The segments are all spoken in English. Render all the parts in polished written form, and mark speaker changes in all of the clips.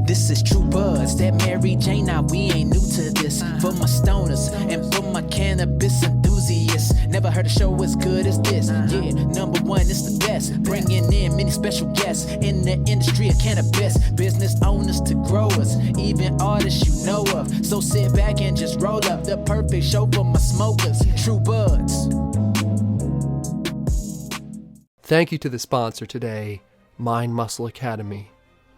Speaker 1: This is True Buds, that Mary Jane, now we ain't new to this. For my stoners and for my cannabis enthusiasts, never heard a show as good as this. Yeah, number one, it's the best. Bringing in many special guests in the industry of cannabis. Business owners to growers, even artists you know of. So sit back and just roll up the perfect show for my smokers. True Buds.
Speaker 2: Thank you to the sponsor today, Mind Muscle Academy.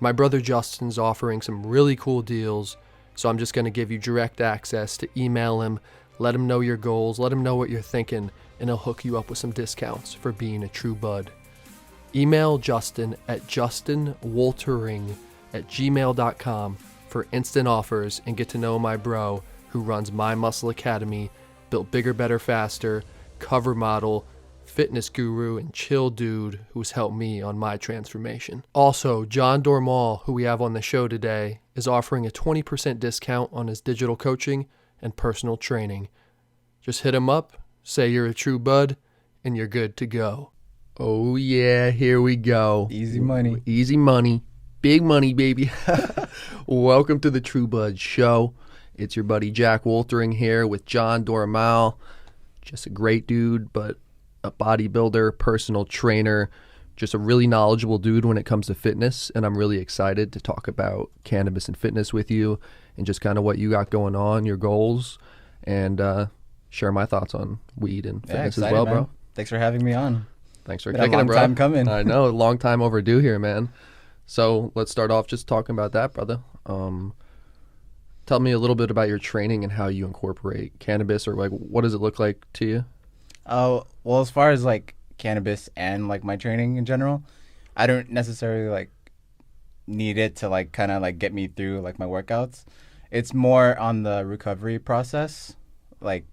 Speaker 2: My brother Justin's offering some really cool deals, so I'm just going to give you direct access to email him, let him know your goals, let him know what you're thinking, and he'll hook you up with some discounts for being a true bud. Email Justin at justinwoltering@gmail.com for instant offers and get to know my bro who runs My Muscle Academy, built bigger, better, faster, cover model, fitness guru, and chill dude who's helped me on my transformation. Also, John Doromal, who we have on the show today, is offering a 20% discount on his digital coaching and personal training. Just hit him up, say you're a true bud, and you're good to go. Oh yeah, here we go.
Speaker 3: Easy money.
Speaker 2: Easy money. Big money, baby. Welcome to the True Bud Show. It's your buddy Jack Woltering here with John Doromal. Just a great dude, but a bodybuilder, personal trainer, just a really knowledgeable dude when it comes to fitness. And I'm really excited to talk about cannabis and fitness with you and just kind of what you got going on, your goals, and share my thoughts on weed and fitness as well,
Speaker 3: man.
Speaker 2: bro.
Speaker 3: Thanks for having me on.
Speaker 2: Thanks for
Speaker 3: Been a
Speaker 2: kicking it,
Speaker 3: long
Speaker 2: bro.
Speaker 3: time coming.
Speaker 2: I know, a long time overdue here, man. So let's start off just talking about that, brother. Tell me a little bit about your training and how you incorporate cannabis, or like what does it look like to you?
Speaker 3: Oh, well, as far as like cannabis and like my training in general, I don't necessarily like need it to like kind of like get me through like my workouts. It's more on the recovery process. Like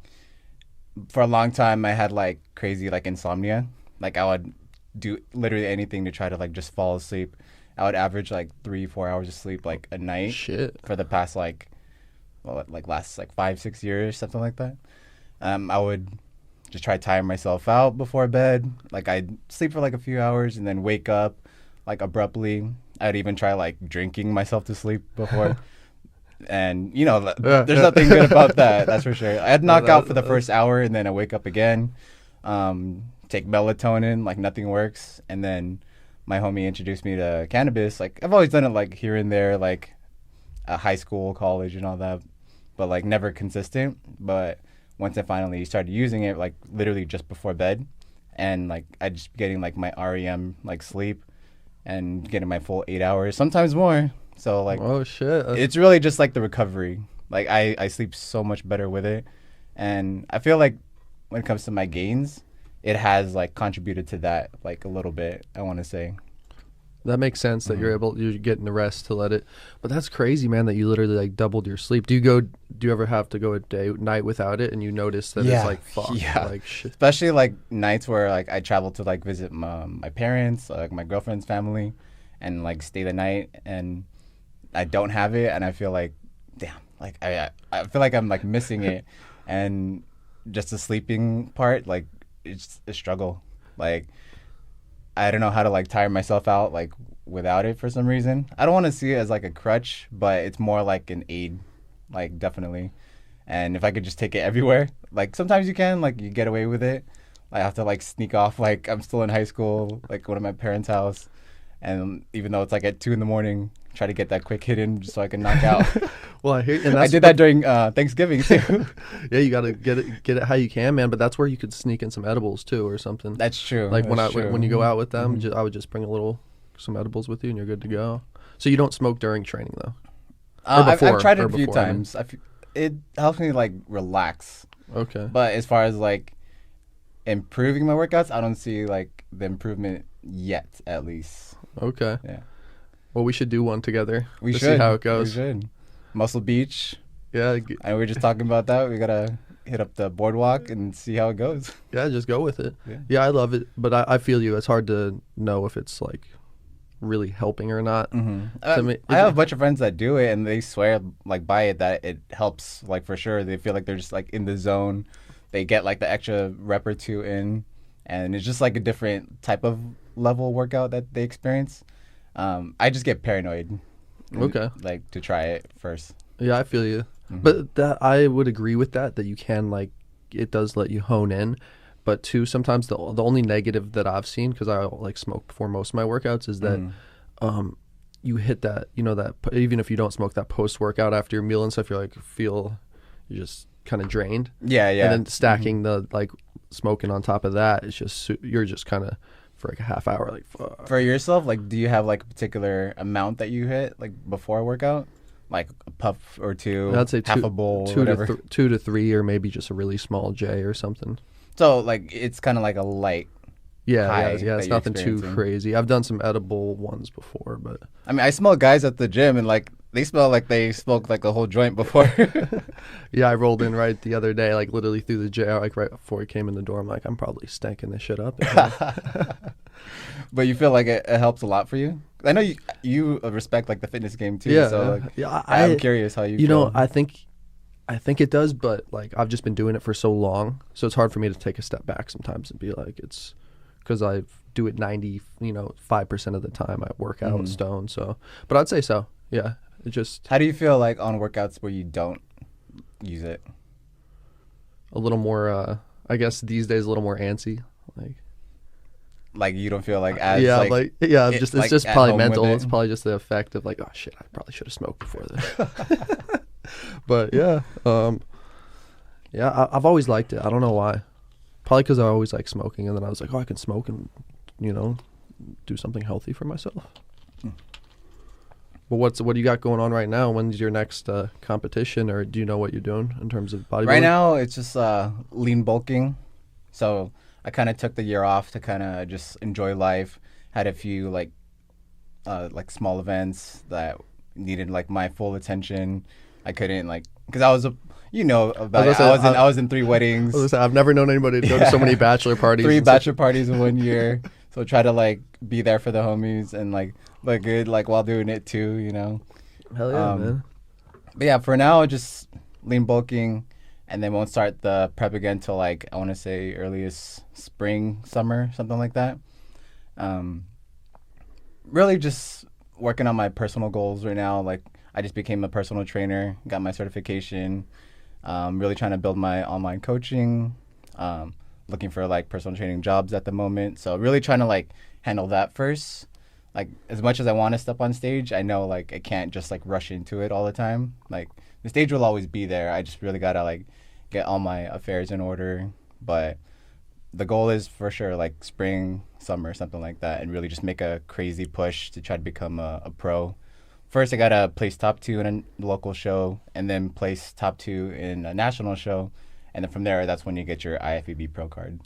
Speaker 3: for a long time, I had like crazy like insomnia. Like I would do literally anything to try to like just fall asleep. I would average like 3-4 hours of sleep like a night.
Speaker 2: Shit.
Speaker 3: For the past like, well, like last like 5-6 years, something like that. I would just try tiring myself out before bed. Like I'd sleep for like a few hours and then wake up like abruptly. I'd even try like drinking myself to sleep before. And you know, there's nothing good about that. That's for sure. I'd knock out for the first hour and then I wake up again. Take melatonin, like nothing works. And then my homie introduced me to cannabis. Like I've always done it like here and there, like high school, college and all that, but like never consistent. But once I finally started using it, like literally just before bed, and like I just getting like my REM like sleep and getting my full 8 hours, sometimes more. So like,
Speaker 2: oh shit,
Speaker 3: it's really just like the recovery. Like I sleep so much better with it, and I feel like when it comes to my gains, it has like contributed to that like a little bit, I want to say.
Speaker 2: That makes sense that you're getting the rest to let it. But that's crazy, man, that you literally like doubled your sleep. Do you ever have to go a night without it and you notice that it's like fuck?
Speaker 3: Yeah.
Speaker 2: Like shit.
Speaker 3: Especially like nights where like I travel to like visit my parents, like my girlfriend's family, and like stay the night, and I don't have it, and I feel like damn, like I feel like I'm like missing it. And just the sleeping part, like it's a struggle. Like I don't know how to like tire myself out like without it for some reason. I don't want to see it as like a crutch, but it's more like an aid, like definitely. And if I could just take it everywhere, like sometimes you can, like you get away with it. I have to like sneak off, like I'm still in high school, like go to my parents' house, and even though it's like at 2 a.m, try to get that quick hit in just so I can knock out.
Speaker 2: Well, I hear, and
Speaker 3: I did that during Thanksgiving too.
Speaker 2: Yeah, you gotta get it how you can, man. But that's where you could sneak in some edibles too, or something.
Speaker 3: That's true.
Speaker 2: Like
Speaker 3: That's true.
Speaker 2: when you go out with them, I would just bring some edibles with you, and you're good to go. So you don't smoke during training though.
Speaker 3: I've tried it a few times. It helps me like relax.
Speaker 2: Okay.
Speaker 3: But as far as like improving my workouts, I don't see like the improvement yet, at least.
Speaker 2: Okay.
Speaker 3: Yeah.
Speaker 2: Well, we should do one together.
Speaker 3: We
Speaker 2: to
Speaker 3: should
Speaker 2: see how it goes.
Speaker 3: We should. Muscle Beach.
Speaker 2: Yeah.
Speaker 3: And we were just talking about that. We gotta hit up the boardwalk and see how it goes.
Speaker 2: Yeah, just go with it. Yeah, I love it, but I feel you. It's hard to know if it's like really helping or not.
Speaker 3: Mm-hmm. I have a bunch of friends that do it, and they swear like by it that it helps, like for sure. They feel like they're just like in the zone. They get like the extra rep or two in, and it's just like a different type of level workout that they experience. I just get paranoid.
Speaker 2: Okay.
Speaker 3: Like to try it first.
Speaker 2: Yeah, I feel you. But that I would agree with that you can like it does let you hone in. But too, sometimes the only negative that I've seen, because I like smoke before most of my workouts, is that you hit that, that even if you don't smoke, that post workout after your meal and stuff, you're you're just kind of drained.
Speaker 3: Yeah.
Speaker 2: And then stacking the like smoking on top of that, it's just you're just kind of for like a half hour like fuck.
Speaker 3: For yourself, like, do you have like a particular amount that you hit like before a workout? Like a puff or two,
Speaker 2: I'd say
Speaker 3: half a bowl,
Speaker 2: two
Speaker 3: whatever.
Speaker 2: 2 to 3, or maybe just a really small J or something.
Speaker 3: So like it's kind of like a light.
Speaker 2: Yeah,
Speaker 3: that
Speaker 2: it's
Speaker 3: you're
Speaker 2: nothing too
Speaker 3: experiencing.
Speaker 2: crazy. I've done some edible ones before, but
Speaker 3: I mean, I smell guys at the gym and like they smell like they smoked like a whole joint before.
Speaker 2: yeah, I rolled in right the other day, like literally through the J, like right before he came in the door. I'm like, I'm probably stanking this shit up.
Speaker 3: But you feel like it helps a lot for you? I know you respect like the fitness game too.
Speaker 2: Yeah,
Speaker 3: So
Speaker 2: yeah.
Speaker 3: like,
Speaker 2: Yeah,
Speaker 3: I'm curious how you
Speaker 2: You
Speaker 3: feel.
Speaker 2: know, I think it does, but like I've just been doing it for so long, so it's hard for me to take a step back sometimes and be like, it's because I do it 5% of the time I work out stone. So, but I'd say so. Yeah, it just
Speaker 3: How do you feel like on workouts where you don't use it?
Speaker 2: a little more. I guess these days a little more antsy.
Speaker 3: Like you don't feel like as
Speaker 2: it's
Speaker 3: like
Speaker 2: just
Speaker 3: at
Speaker 2: probably
Speaker 3: home with
Speaker 2: mental.
Speaker 3: it?
Speaker 2: It's probably just the effect of like, oh shit, I probably should have smoked before this. But yeah, I've always liked it. I don't know why. Probably because I always like smoking, and then I was like, oh, I can smoke and do something healthy for myself. But what do you got going on right now? When's your next competition, or do you know what you're doing in terms of bodybuilding?
Speaker 3: Right now, it's just lean bulking. So I kind of took the year off to kind of just enjoy life. Had a few like small events that needed like my full attention. I couldn't because I was I was in 3 weddings.
Speaker 2: I've never known anybody to go to so many bachelor parties.
Speaker 3: 3 bachelor parties in 1 year. So try to like be there for the homies and like look good like while doing it too.
Speaker 2: Hell yeah, man.
Speaker 3: But yeah, for now, just lean bulking, and then won't start the prep again till like I want to say earliest spring, summer, something like that. Really just working on my personal goals right now. Like I just became a personal trainer, got my certification. Really trying to build my online coaching. Looking for like personal training jobs at the moment. So really trying to like handle that first. Like as much as I want to step on stage, I know like I can't just like rush into it all the time. Like the stage will always be there. I just really gotta like get all my affairs in order. But the goal is for sure like spring, summer, something like that, and really just make a crazy push to try to become a pro. First, I gotta place top 2 in a local show, and then place top 2 in a national show, and then from there, that's when you get your IFBB pro card.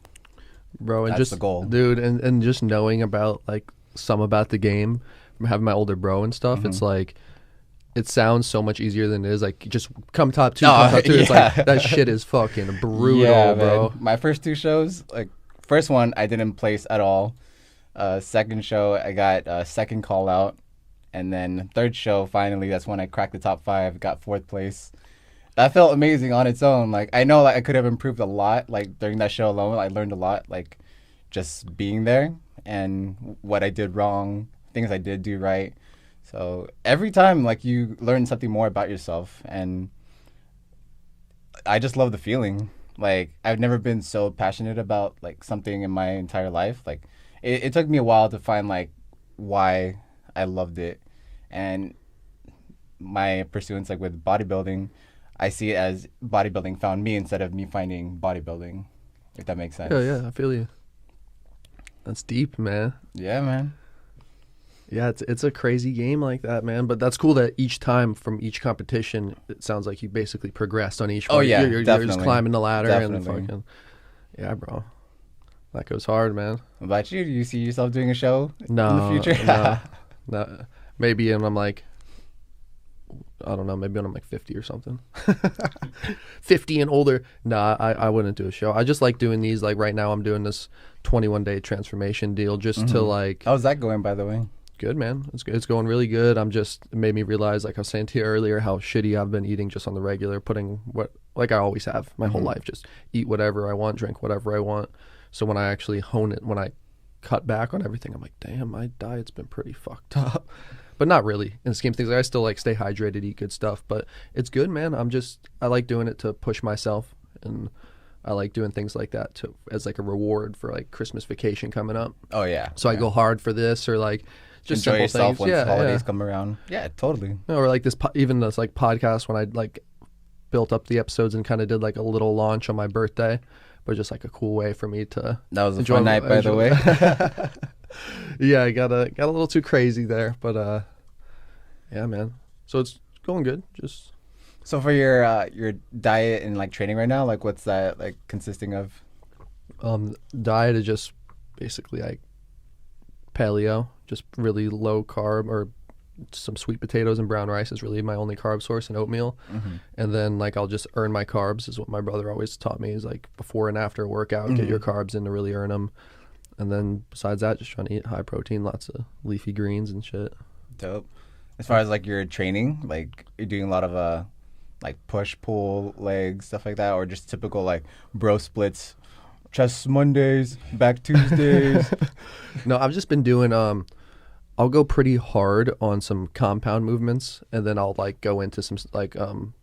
Speaker 2: Bro, and
Speaker 3: That's
Speaker 2: just
Speaker 3: the goal,
Speaker 2: dude, and just knowing about like some about the game from having my older bro and stuff, it's like it sounds so much easier than it is. Like just come top 2, come top 2. It's like that shit is fucking brutal, bro.
Speaker 3: Man. My first 2 shows, like first one, I didn't place at all. Second show, I got a second call out. And then third show, finally, that's when I cracked the top 5, got 4th place. That felt amazing on its own. Like I know like, I could have improved a lot. Like during that show alone, I learned a lot. Like just being there and what I did wrong, things I did do right. So every time, like you learn something more about yourself, and I just love the feeling. Like I've never been so passionate about like something in my entire life. Like it took me a while to find like why I loved it, and my pursuance like with bodybuilding, I see it as bodybuilding found me instead of me finding bodybuilding, if that makes sense.
Speaker 2: Yeah, I feel you. That's deep, man.
Speaker 3: Yeah, man.
Speaker 2: Yeah, it's a crazy game like that, man. But that's cool that each time from each competition, it sounds like you basically progressed on each one.
Speaker 3: Oh, yeah,
Speaker 2: you're
Speaker 3: definitely.
Speaker 2: just climbing the ladder and
Speaker 3: Definitely.
Speaker 2: fucking. Yeah, bro. That goes hard, man.
Speaker 3: What about you? Do you see yourself doing a show
Speaker 2: No,
Speaker 3: in the future?
Speaker 2: no. Maybe, and I'm like, I don't know, maybe when I'm like 50 or something. 50 and older. Nah, I wouldn't do a show. I just like doing these. Like right now I'm doing this 21-day transformation deal just to like.
Speaker 3: How's that going, by the way?
Speaker 2: Good, man. It's going really good. It made me realize, like I was saying to you earlier, how shitty I've been eating just on the regular, putting what, like I always have my whole life, just eat whatever I want, drink whatever I want. So when I actually hone it, when I cut back on everything, I'm like, damn, my diet's been pretty fucked up. but not really in the scheme of things. Like, I still like stay hydrated, eat good stuff, but it's good, man. I like doing it to push myself, and I like doing things like that to as like a reward for like Christmas vacation coming up.
Speaker 3: Oh yeah.
Speaker 2: So I go hard for this, or like just
Speaker 3: enjoy
Speaker 2: simple
Speaker 3: yourself
Speaker 2: things.
Speaker 3: once holidays come around. Yeah, totally.
Speaker 2: Or like this, even this like podcast when I like built up the episodes and kind of did like a little launch on my birthday, but just like a cool way for me to.
Speaker 3: That was a fun night, by the way.
Speaker 2: Yeah, I got a little too crazy there, but yeah, man. So it's going good. Just.
Speaker 3: So for your diet and like training right now, like what's that like consisting of?
Speaker 2: Diet is just basically like paleo, just really low carb, or some sweet potatoes and brown rice is really my only carb source, and oatmeal. And then like I'll just earn my carbs is what my brother always taught me, is like before and after a workout, get your carbs in to really earn them. And then besides that, just trying to eat high protein, lots of leafy greens and shit.
Speaker 3: Dope. As far as like your training, like you're doing a lot of like push, pull, legs, stuff like that, or just typical like bro splits, chest Mondays, back Tuesdays?
Speaker 2: No, I've just been doing I'll go pretty hard on some compound movements, and then I'll like go into some like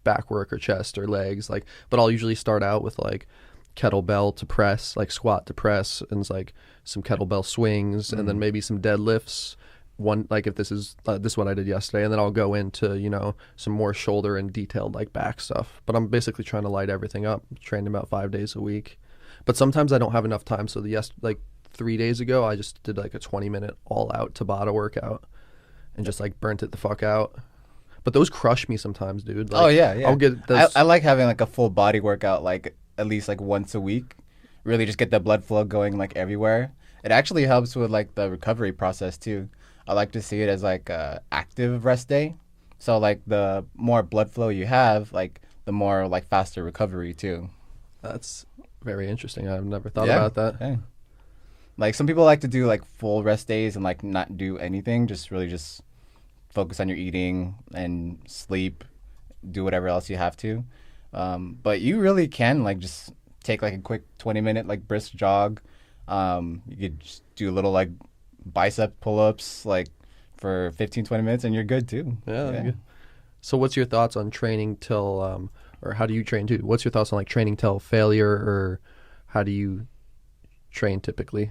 Speaker 2: back work or chest or legs, like, but I'll usually start out with like kettlebell to press, like squat to press, and it's like some kettlebell swings, and then maybe some deadlifts. One, like if this is this one I did yesterday, and then I'll go into, you know, some more shoulder and detailed like back stuff. But I'm basically trying to light everything up, training about 5 days a week. But sometimes I don't have enough time, so like 3 days ago I just did like a 20-minute all out Tabata workout and just like burnt it the fuck out. But those crush me sometimes, dude. Like,
Speaker 3: oh yeah.
Speaker 2: I'll get those.
Speaker 3: I like having like a full body workout like at least like once a week. Really just get the blood flow going like everywhere. It actually helps with like the recovery process too. I like to see it as like a active rest day. So like the more blood flow you have, like the more like faster recovery too.
Speaker 2: That's very interesting. I've never thought about that.
Speaker 3: Yeah. Like some people like to do like full rest days and like not do anything, just really just focus on your eating and sleep, do whatever else you have to. But you really can like just take like a quick 20-minute like brisk jog. You could just do a little like bicep pull-ups like for 15-20 minutes and you're good too.
Speaker 2: Yeah. Good. So what's your thoughts on training till or how do you train too? What's your thoughts on like training till failure, or how do you train typically?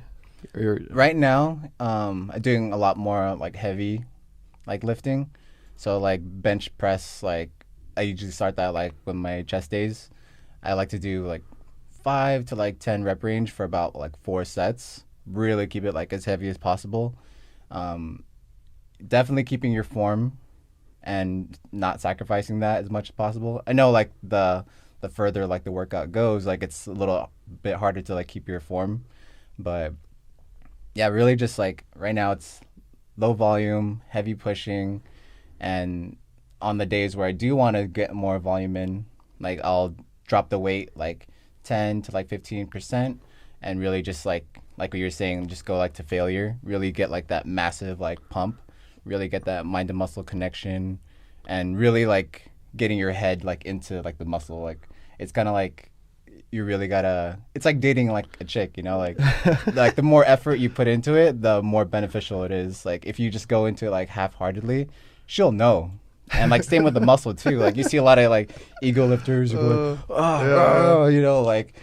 Speaker 3: Right now I'm doing a lot more like heavy like lifting, so like bench press, like I usually start that like with my chest days. I like to do like 5 to like 10 rep range for about like 4 sets. Really keep it like as heavy as possible. Definitely keeping your form and not sacrificing that as much as possible. I know like the further like the workout goes, like it's a little bit harder to like keep your form, but yeah, really just like right now it's low volume, heavy pushing, and on the days where I do want to get more volume in, like I'll drop the weight like 10 to like 15% and really just like what you're saying, just go like to failure, really get like that massive like pump, really get that mind to muscle connection, and really like getting your head like into like the muscle. Like it's kind of like you really gotta, it's like dating like a chick, you know, like like the more effort you put into it, the more beneficial it is. Like if you just go into it like half-heartedly, she'll know. And like same with the muscle too. Like you see a lot of like ego lifters who go, you know, like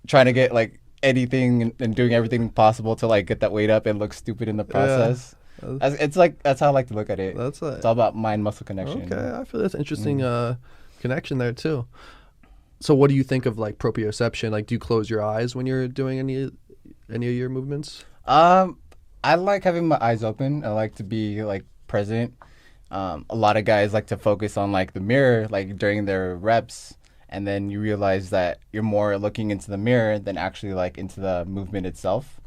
Speaker 3: trying to get like anything and doing everything possible to like get that weight up and look stupid in the process. It's like that's how I like to look at it. It's all about mind muscle connection.
Speaker 2: Okay, I feel that's interesting connection there too. So what do you think of like proprioception? Like, do you close your eyes when you're doing any of your movements?
Speaker 3: I like having my eyes open. I like to be like present. A lot of guys like to focus on like the mirror like during their reps, and then you realize that you're more looking into the mirror than actually like into the movement itself.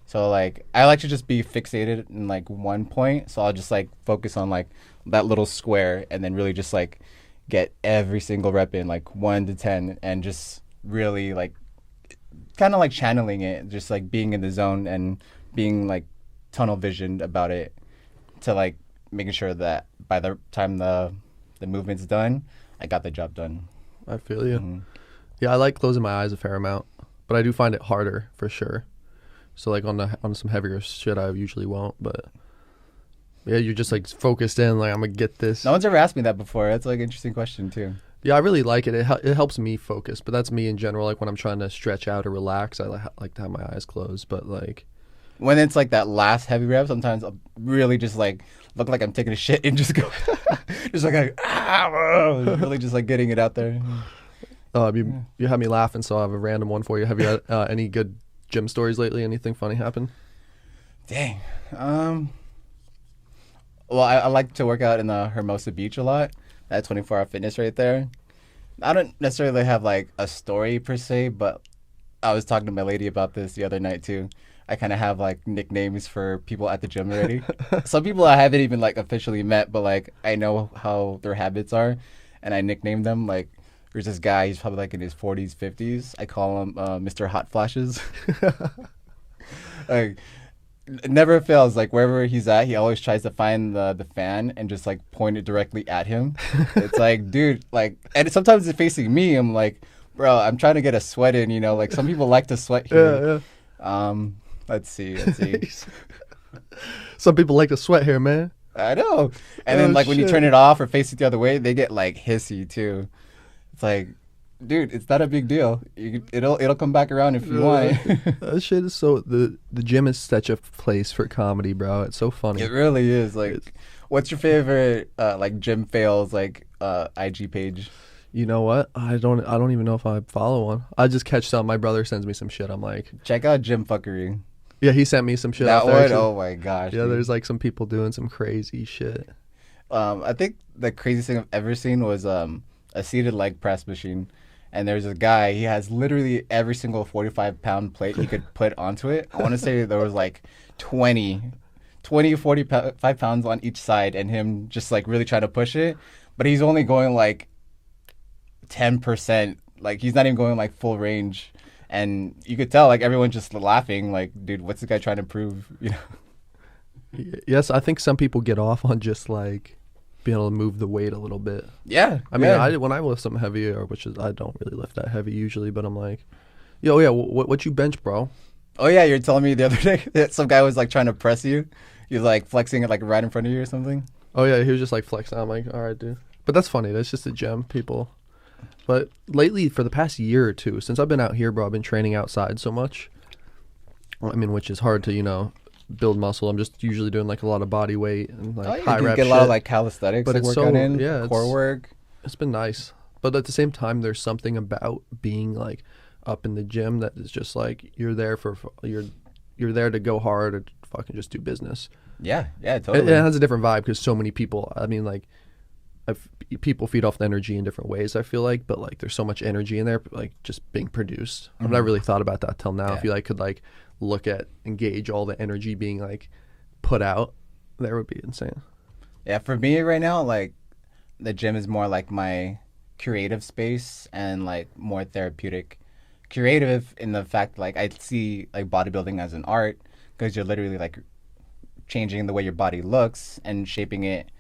Speaker 3: So like I like to just be fixated in like one point, so I'll just like focus on like that little square and then really just like get every single rep in like 1 to 10 and just really like kind of like channeling it, just like being in the zone and being like tunnel visioned about it, to like making sure that by the time the movement's done, I got the job done.
Speaker 2: I feel you. Yeah, I like closing my eyes a fair amount, but I do find it harder for sure. So like on some heavier shit, I usually won't. But Yeah, you're just like focused in, like I'm gonna get this.
Speaker 3: No one's ever asked me that before. That's like an interesting question too.
Speaker 2: Yeah, I really like it. It helps me focus, but that's me in general. Like when I'm trying to stretch out or relax, I like to have my eyes closed. But like
Speaker 3: When it's like that last heavy rep, sometimes I'll really just like look like I'm taking a shit and just go, just like really just like getting it out there.
Speaker 2: you had me laughing, so I have a random one for you. Have you had any good gym stories lately? Anything funny happen?
Speaker 3: Dang. Well, I like to work out in the Hermosa Beach a lot. That 24-hour fitness right there. I don't necessarily have like a story per se, but I was talking to my lady about this the other night too. I kind of have like nicknames for people at the gym already. Some people I haven't even like officially met, but like I know how their habits are, and I nickname them. Like there's this guy, he's probably like in his 40s, 50s. I call him Mr. Hot Flashes. Like it never fails. Like wherever he's at, he always tries to find the fan and just like point it directly at him. It's like, dude, like, and sometimes it's facing me. I'm like, bro, I'm trying to get a sweat in. You know, like some people like to sweat here.
Speaker 2: Yeah.
Speaker 3: Let's see.
Speaker 2: Some people like to sweat here, man.
Speaker 3: I know. And then like when you turn it off or face it the other way, they get like hissy too. It's like, dude, it's not a big deal. It'll come back around if you want.
Speaker 2: That shit is so the gym is such a place for comedy, bro. It's so funny.
Speaker 3: It really is. Like, what's your favorite like gym fails like IG page?
Speaker 2: You know what? I don't even know if I follow one. I just catch some. My brother sends me some shit. I'm like,
Speaker 3: check out Gym Fuckery.
Speaker 2: Yeah, he sent me some shit.
Speaker 3: That
Speaker 2: out there,
Speaker 3: one,
Speaker 2: actually.
Speaker 3: oh my gosh.
Speaker 2: Yeah,
Speaker 3: dude.
Speaker 2: there's like some people doing some crazy shit.
Speaker 3: I think the craziest thing I've ever seen was a seated leg press machine. And there's a guy, he has literally every single 45-pound plate he could put onto it. I want to say there was like 45 pounds on each side, and him just like really trying to push it. But he's only going like 10%. Like he's not even going like full range. And you could tell like everyone's just laughing. Like, dude, what's this guy trying to prove? You know?
Speaker 2: Yes, I think some people get off on just like being able to move the weight a little bit.
Speaker 3: Yeah.
Speaker 2: I mean, when I lift something heavier, which is I don't really lift that heavy usually, but I'm like, yo, yeah, what you bench, bro?
Speaker 3: Oh yeah, you're telling me the other day that some guy was like trying to press you. You're like flexing it like right in front of you or something.
Speaker 2: Oh yeah, he was just like flexing. I'm like, all right, dude. But that's funny. That's just a gym, people. But lately, for the past year or two, since I've been out here, bro, I've been training outside so much. I mean, which is hard to, build muscle. I'm just usually doing like a lot of body weight and like high rep
Speaker 3: get a lot of like calisthenics,
Speaker 2: but
Speaker 3: like,
Speaker 2: it's
Speaker 3: workout
Speaker 2: so
Speaker 3: in, core work.
Speaker 2: It's been nice, but at the same time, there's something about being like up in the gym that is just like you're there to go hard or fucking just do business.
Speaker 3: Yeah, totally.
Speaker 2: It has a different vibe because so many people. I mean, like, people feed off the energy in different ways. I feel like, but like, there's so much energy in there, like just being produced. I've never really thought about that till now.
Speaker 3: Yeah.
Speaker 2: If you like could like look at and gauge all the energy being like put out, that would be insane.
Speaker 3: Yeah, for me right now, like the gym is more like my creative space and like more therapeutic. Creative in the fact like I see like bodybuilding as an art because you're literally like changing the way your body looks and shaping it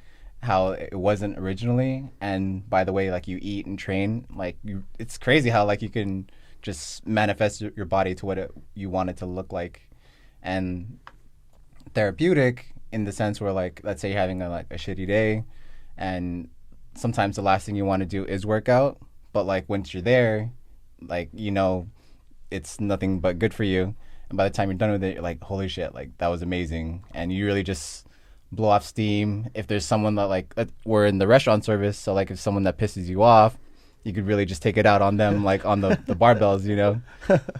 Speaker 3: how it wasn't originally. And by the way, like you eat and train, like it's crazy how like you can just manifest your body to what you want it to look like. And therapeutic in the sense where like, let's say you're having a shitty day and sometimes the last thing you want to do is work out, but like once you're there, like, it's nothing but good for you. And by the time you're done with it, you're like, holy shit, like that was amazing. And you really just blow off steam. If there's someone that like, we're in the restaurant service, so like if someone that pisses you off, you could really just take it out on them, like on the barbells,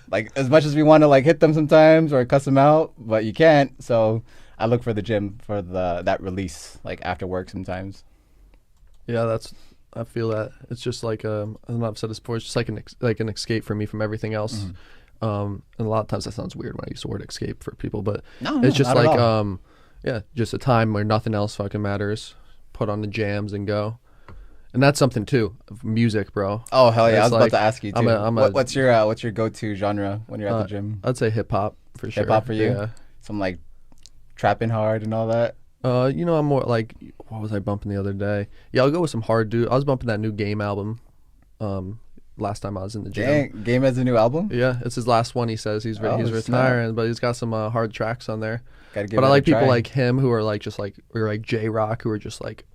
Speaker 3: like as much as we want to like hit them sometimes or cuss them out, but you can't. So I look for the gym for that release, like after work sometimes.
Speaker 2: Yeah, I feel that it's just like I don't know, I've said this before. It's just like an escape for me from everything else. And a lot of times that sounds weird when I use the word escape for people, but it's just like just a time where nothing else fucking matters. Put on the jams and go. And that's something too. Music, bro.
Speaker 3: Oh hell yeah!
Speaker 2: It's
Speaker 3: I was
Speaker 2: like,
Speaker 3: about to ask you too. What's your go-to genre when you're at the gym?
Speaker 2: I'd say hip hop for sure.
Speaker 3: Hip hop for you?
Speaker 2: Yeah.
Speaker 3: Some like trapping hard and all that.
Speaker 2: I'm more like, what was I bumping the other day? Yeah, I'll go with some hard dude. I was bumping that new Game album, last time I was in the gym.
Speaker 3: Dang, Game has a new album?
Speaker 2: Yeah, it's his last one. He says he's retiring, but he's got some hard tracks on there.
Speaker 3: Gotta give
Speaker 2: But
Speaker 3: it
Speaker 2: I
Speaker 3: a
Speaker 2: like people
Speaker 3: try.
Speaker 2: like him who are like just like or like J Rock who are just like,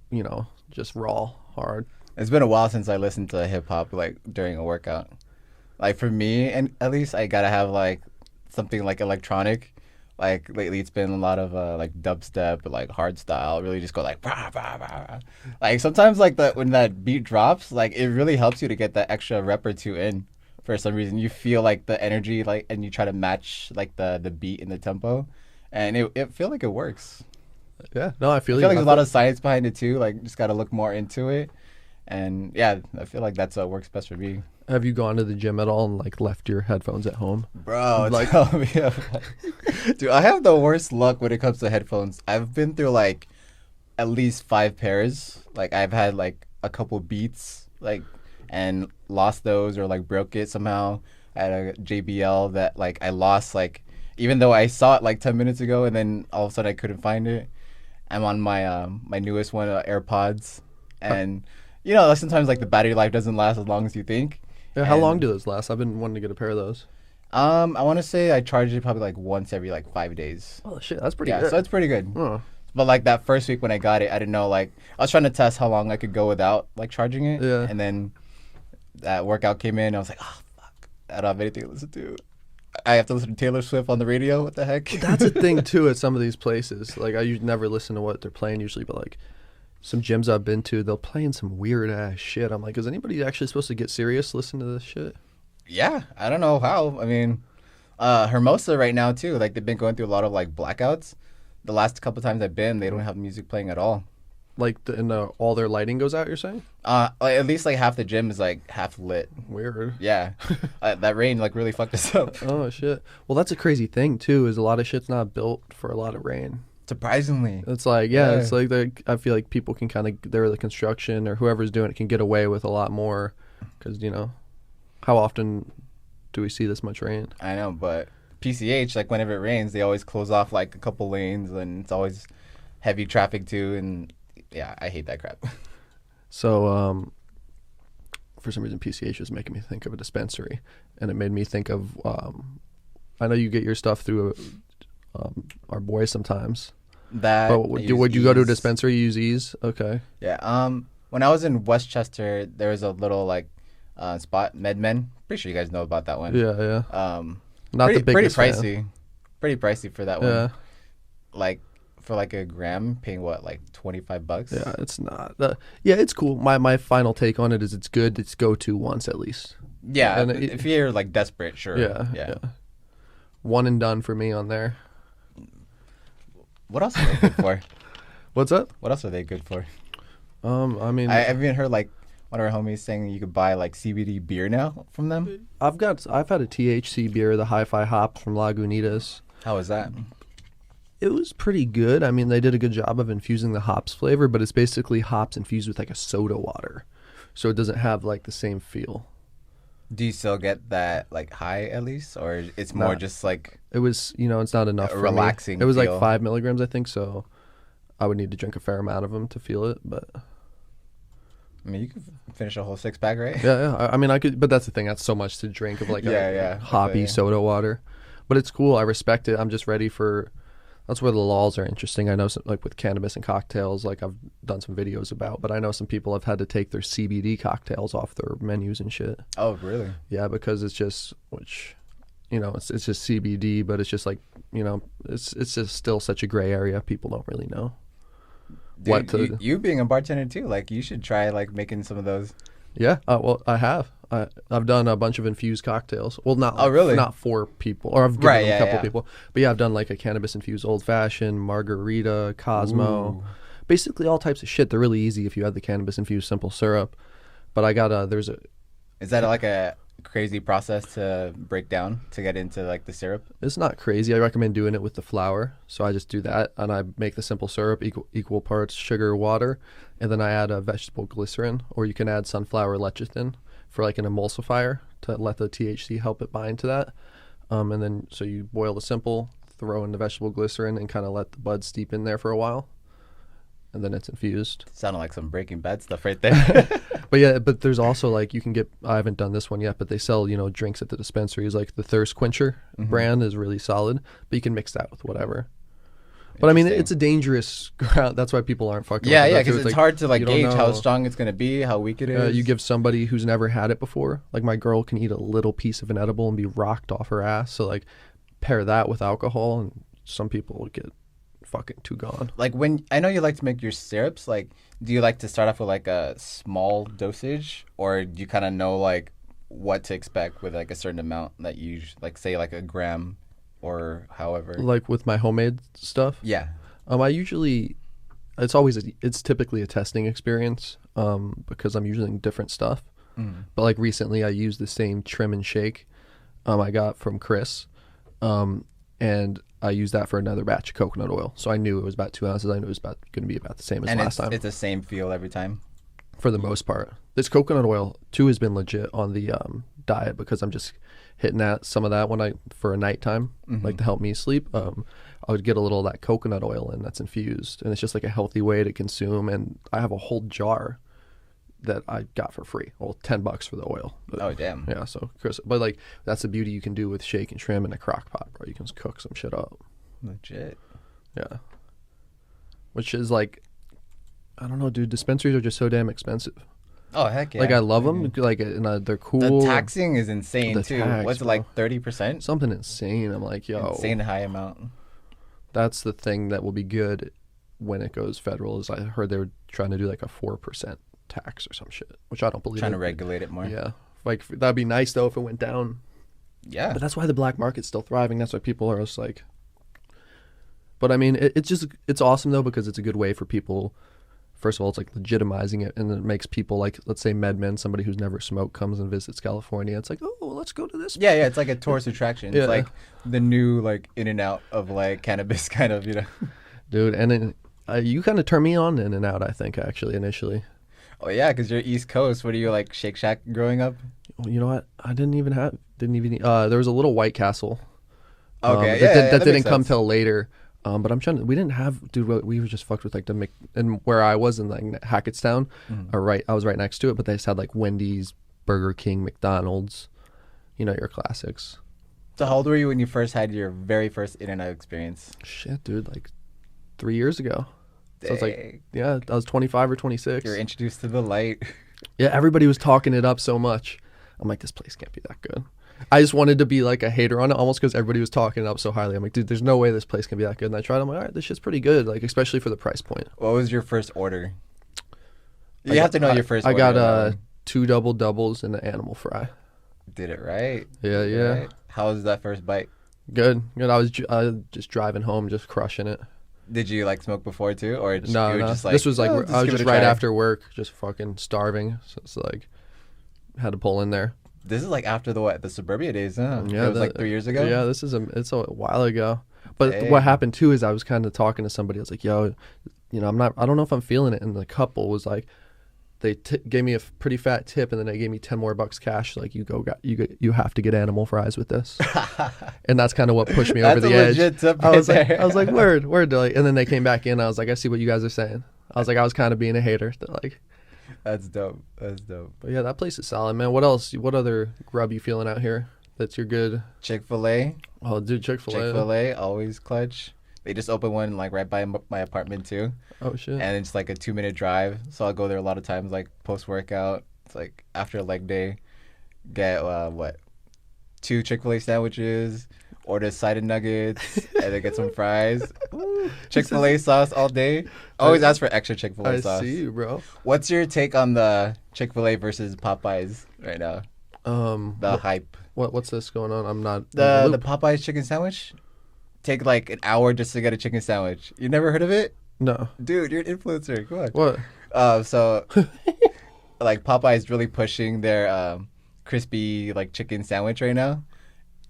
Speaker 2: you know, just raw hard.
Speaker 3: It's been a while since I listened to hip hop like during a workout. Like for me, and at least I gotta have like something like electronic. Like lately, it's been a lot of like dubstep, or, like hard style. Really, just go like bah, bah, bah. Like sometimes like when that beat drops, like it really helps you to get that extra rep or two in. For some reason, you feel like the energy, like, and you try to match like the beat and the tempo, and it feel like it works.
Speaker 2: Yeah, no, I feel
Speaker 3: I feel like there's a lot of science behind it too. Like just gotta look more into it, and yeah, I feel like that's what works best for me.
Speaker 2: Have you gone to the gym at all and like left your headphones at home?
Speaker 3: Bro,
Speaker 2: Like-
Speaker 3: tell me about Dude, I have the worst luck when it comes to headphones. I've been through like at least 5 pairs. Like I've had like a couple Beats, like, and lost those or like broke it somehow. I had a JBL that like I lost, like, even though I saw it like 10 minutes ago, and then all of a sudden I couldn't find it. I'm on my my newest one, AirPods, and you know sometimes like the battery life doesn't last as long as you think.
Speaker 2: Yeah, how
Speaker 3: And-
Speaker 2: long do those last? I've been wanting to get a pair of those.
Speaker 3: I want to say I charge it probably like once every like 5 days.
Speaker 2: Oh shit, that's pretty
Speaker 3: Yeah,
Speaker 2: good.
Speaker 3: so it's pretty good.
Speaker 2: Oh.
Speaker 3: But like that first week when I got it, I didn't know, like I was trying to test how long I could go without like charging it.
Speaker 2: Yeah.
Speaker 3: And then that workout came in, I was like, oh fuck, I don't have anything to listen to. I have to listen to Taylor Swift on the radio. What the heck?
Speaker 2: That's a thing too at some of these places. Like I never listen to what they're playing usually, but like some gyms I've been to, they'll play in some weird ass shit. I'm like, is anybody actually supposed to get serious listen to this shit?
Speaker 3: Yeah, I don't know how. I mean, Hermosa right now too. Like they've been going through a lot of like blackouts. The last couple times I've been, they don't have music playing at all.
Speaker 2: Like all their lighting goes out, you're saying?
Speaker 3: Like, at least like half the gym is like half lit.
Speaker 2: Weird.
Speaker 3: Yeah, that rain like really fucked us up.
Speaker 2: Oh shit. Well, that's a crazy thing too. Is a lot of shit's not built for a lot of rain.
Speaker 3: Surprisingly.
Speaker 2: It's like it's like I feel like people can kind of the construction or whoever's doing it can get away with a lot more because you know how often do we see this much rain?
Speaker 3: I know, but PCH, like whenever it rains, they always close off like a couple lanes, and it's always heavy traffic too. And yeah, I hate that crap.
Speaker 2: So for some reason PCH was making me think of a dispensary, and it made me think of I know you get your stuff through our boys sometimes.
Speaker 3: That.
Speaker 2: But would you go to a dispensary? You use Ease? Okay.
Speaker 3: Yeah. When I was in Westchester, there was a little like spot, MedMen. Pretty sure you guys know about that one.
Speaker 2: Yeah, yeah. Not
Speaker 3: pretty,
Speaker 2: the biggest
Speaker 3: pretty
Speaker 2: fan.
Speaker 3: pricey. Pretty pricey for that one.
Speaker 2: Yeah.
Speaker 3: Like for like a gram, paying what, like $25?
Speaker 2: Yeah, it's not. Yeah, it's cool. My final take on it is it's good. It's go to once at least.
Speaker 3: Yeah,
Speaker 2: And
Speaker 3: if you're like desperate, sure.
Speaker 2: Yeah. One and done for me on there.
Speaker 3: What else are they good for?
Speaker 2: What's up?
Speaker 3: What else are they good for?
Speaker 2: I mean,
Speaker 3: I've even heard like one of our homies saying you could buy like CBD beer now from them.
Speaker 2: I've had a THC beer, the Hi-Fi Hop from Lagunitas.
Speaker 3: How is that?
Speaker 2: It was pretty good. I mean, they did a good job of infusing the hops flavor, but it's basically hops infused with like a soda water, so it doesn't have like the same feel.
Speaker 3: Do you still get that like high at least, or it's more
Speaker 2: Nah.
Speaker 3: just like
Speaker 2: It was, it's not enough for me.
Speaker 3: relaxing
Speaker 2: It was
Speaker 3: feel?
Speaker 2: like 5 milligrams, I think, so I would need to drink a fair amount of them to feel it, but
Speaker 3: I mean, you could finish a whole 6-pack, right?
Speaker 2: yeah. I mean, I could, but that's the thing. That's so much to drink of like
Speaker 3: Yeah.
Speaker 2: a hoppy
Speaker 3: Yeah.
Speaker 2: soda water. But it's cool. I respect it. I'm just ready for. That's where the laws are interesting. I know some, like with cannabis and cocktails, like I've done some videos about. But I know some people have had to take their CBD cocktails off their menus and shit.
Speaker 3: Oh, really?
Speaker 2: Yeah, because it's just it's just CBD, but it's just like it's just still such a gray area. People don't really know.
Speaker 3: Dude, you being a bartender too, like you should try like making some of those.
Speaker 2: Yeah, well, I have. I've done a bunch of infused cocktails. Well, not
Speaker 3: really?
Speaker 2: not for people, or I've given
Speaker 3: Right,
Speaker 2: them
Speaker 3: yeah,
Speaker 2: a couple
Speaker 3: yeah.
Speaker 2: people. But yeah, I've done like a cannabis infused old fashioned, margarita, Cosmo, basically all types of shit. They're really easy if you have the cannabis infused simple syrup. But I got
Speaker 3: Is that like a crazy process to break down to get into like the syrup?
Speaker 2: it's not crazy. I recommend doing it with the flour. So I just do that, and I make the simple syrup equal parts sugar, water, and then I add a vegetable glycerin, or you can add sunflower lecithin for like an emulsifier to let the THC help it bind to that. And then so you boil the simple, throw in the vegetable glycerin, and kind of let the bud steep in there for a while. and then it's infused.
Speaker 3: Sounded like some Breaking Bad stuff right there.
Speaker 2: But yeah, but there's also like you can get. I haven't done this one yet, but they sell drinks at the dispensaries. Like the Thirst Quencher brand is really solid, but you can mix that with whatever. But I mean, it's a dangerous ground. That's why people aren't fucking.
Speaker 3: Yeah, because it's hard to like gauge how
Speaker 2: know.
Speaker 3: strong it's gonna be, how weak it is.
Speaker 2: You give somebody who's never had it before. Like my girl can eat a little piece of an edible and be rocked off her ass. So like, pair that with alcohol, and some people will get fucking too gone.
Speaker 3: Like when I know you like to make your syrups, like do you like to start off with like a small dosage, or do you kind of know like what to expect with like a certain amount that you like, say like a gram or however?
Speaker 2: Like with my homemade stuff.
Speaker 3: Yeah.
Speaker 2: I usually, it's typically a testing experience because I'm using different stuff. But like recently I used the same trim and shake I got from Chris, and I used that for another batch of coconut oil. So I knew it was about 2 ounces. I knew it was going to be about the same as last time.
Speaker 3: It's the same feel every time?
Speaker 2: For the most part. This coconut oil too has been legit on the diet because I'm just hitting some of that for a nighttime, like to help me sleep. I would get a little of that coconut oil in that's infused, and it's just like a healthy way to consume. And I have a whole jar that I got for free. Well, $10 for the oil. But,
Speaker 3: oh damn.
Speaker 2: Yeah, so Chris, but like that's the beauty you can do with shake and trim in a crock pot, bro. You can just cook some shit up.
Speaker 3: Legit.
Speaker 2: Yeah. Which is like, I don't know, dude. Dispensaries are just so damn expensive.
Speaker 3: Oh heck yeah!
Speaker 2: Like I love them. Like and they're cool.
Speaker 3: The taxing is insane too. What's it, like 30%?
Speaker 2: Something insane. I'm like, yo,
Speaker 3: insane high amount.
Speaker 2: That's the thing that will be good when it goes federal. Is I heard they were trying to do like a 4% tax or some shit, which I don't believe.
Speaker 3: Trying to regulate it more.
Speaker 2: Yeah, like that'd be nice though if it went down.
Speaker 3: Yeah,
Speaker 2: but that's why the black market's still thriving. That's why people are just like. But I mean, it's awesome though because it's a good way for people. First of all, it's like legitimizing it, and it makes people like, let's say MedMen, somebody who's never smoked comes and visits California. It's like, oh, well, let's go to this.
Speaker 3: Yeah, it's like a tourist attraction. It's like the new like in and out of like cannabis kind of,
Speaker 2: Dude, and then you kind of turned me on in and out, I think, actually, initially.
Speaker 3: Oh yeah, because you're East Coast. What are you like, Shake Shack growing up?
Speaker 2: You know what? I didn't even. There was a little White Castle.
Speaker 3: Okay,
Speaker 2: that didn't come till later. But I'm trying to. We didn't have, dude. We were just fucked with like and where I was in like Hackettstown, I was right next to it. But they just had like Wendy's, Burger King, McDonald's, your classics.
Speaker 3: So how old were you when you first had your very first internet experience?
Speaker 2: Shit, dude, like 3 years ago.
Speaker 3: Dang.
Speaker 2: So it's like, yeah, I was 25 or 26.
Speaker 3: You were introduced to the light.
Speaker 2: Yeah, everybody was talking it up so much. I'm like, this place can't be that good. I just wanted to be like a hater on it almost because everybody was talking it up so highly. I'm like, dude, there's no way this place can be that good. And I tried. I'm like, all right, this shit's pretty good, like especially for the price point.
Speaker 3: What was your first order? You have to know your first order.
Speaker 2: I got 2 double doubles and an animal fry.
Speaker 3: Did it right.
Speaker 2: Yeah.
Speaker 3: Right. How was that first bite?
Speaker 2: Good. I was just driving home, just crushing it.
Speaker 3: Did you like smoke before too, or
Speaker 2: no?
Speaker 3: Just like,
Speaker 2: this was like I was just right
Speaker 3: try.
Speaker 2: after work, just fucking starving. So it's like had to pull in there.
Speaker 3: This is like after the suburbia days, huh?
Speaker 2: Yeah,
Speaker 3: it was like 3 years ago.
Speaker 2: Yeah, it's a while ago. But what happened too is I was kind of talking to somebody. I was like, yo, I don't know if I'm feeling it. And the couple was like, they gave me a pretty fat tip, and then they gave me $10 more cash. Like, you have to get animal fries with this. And that's kind of what pushed me over the edge.
Speaker 3: Legit tip
Speaker 2: I was like, word. And then they came back in. I was like, I see what you guys are saying. I was like, I was kind of being a hater. Like,
Speaker 3: that's dope.
Speaker 2: But yeah, that place is solid, man. What else? What other grub you feeling out here that's your good?
Speaker 3: Chick-fil-A.
Speaker 2: Oh, dude,
Speaker 3: Chick-fil-A, always clutch. They just opened one like right by my apartment too.
Speaker 2: Oh shit.
Speaker 3: And it's like a 2-minute drive, so I'll go there a lot of times like post-workout. It's like after a leg day, get 2 Chick-fil-A sandwiches, order side of nuggets, and then get some fries. Chick-fil-A sauce all day. Always ask for extra Chick-fil-A sauce.
Speaker 2: I see you, bro.
Speaker 3: What's your take on the Chick-fil-A versus Popeyes right now? The hype.
Speaker 2: What's this going on? I'm not
Speaker 3: the Popeyes chicken sandwich. Take like an hour just to get a chicken sandwich. You never heard of it?
Speaker 2: No.
Speaker 3: Dude, you're an influencer. Come on.
Speaker 2: What?
Speaker 3: So like Popeyes really pushing their crispy like chicken sandwich right now.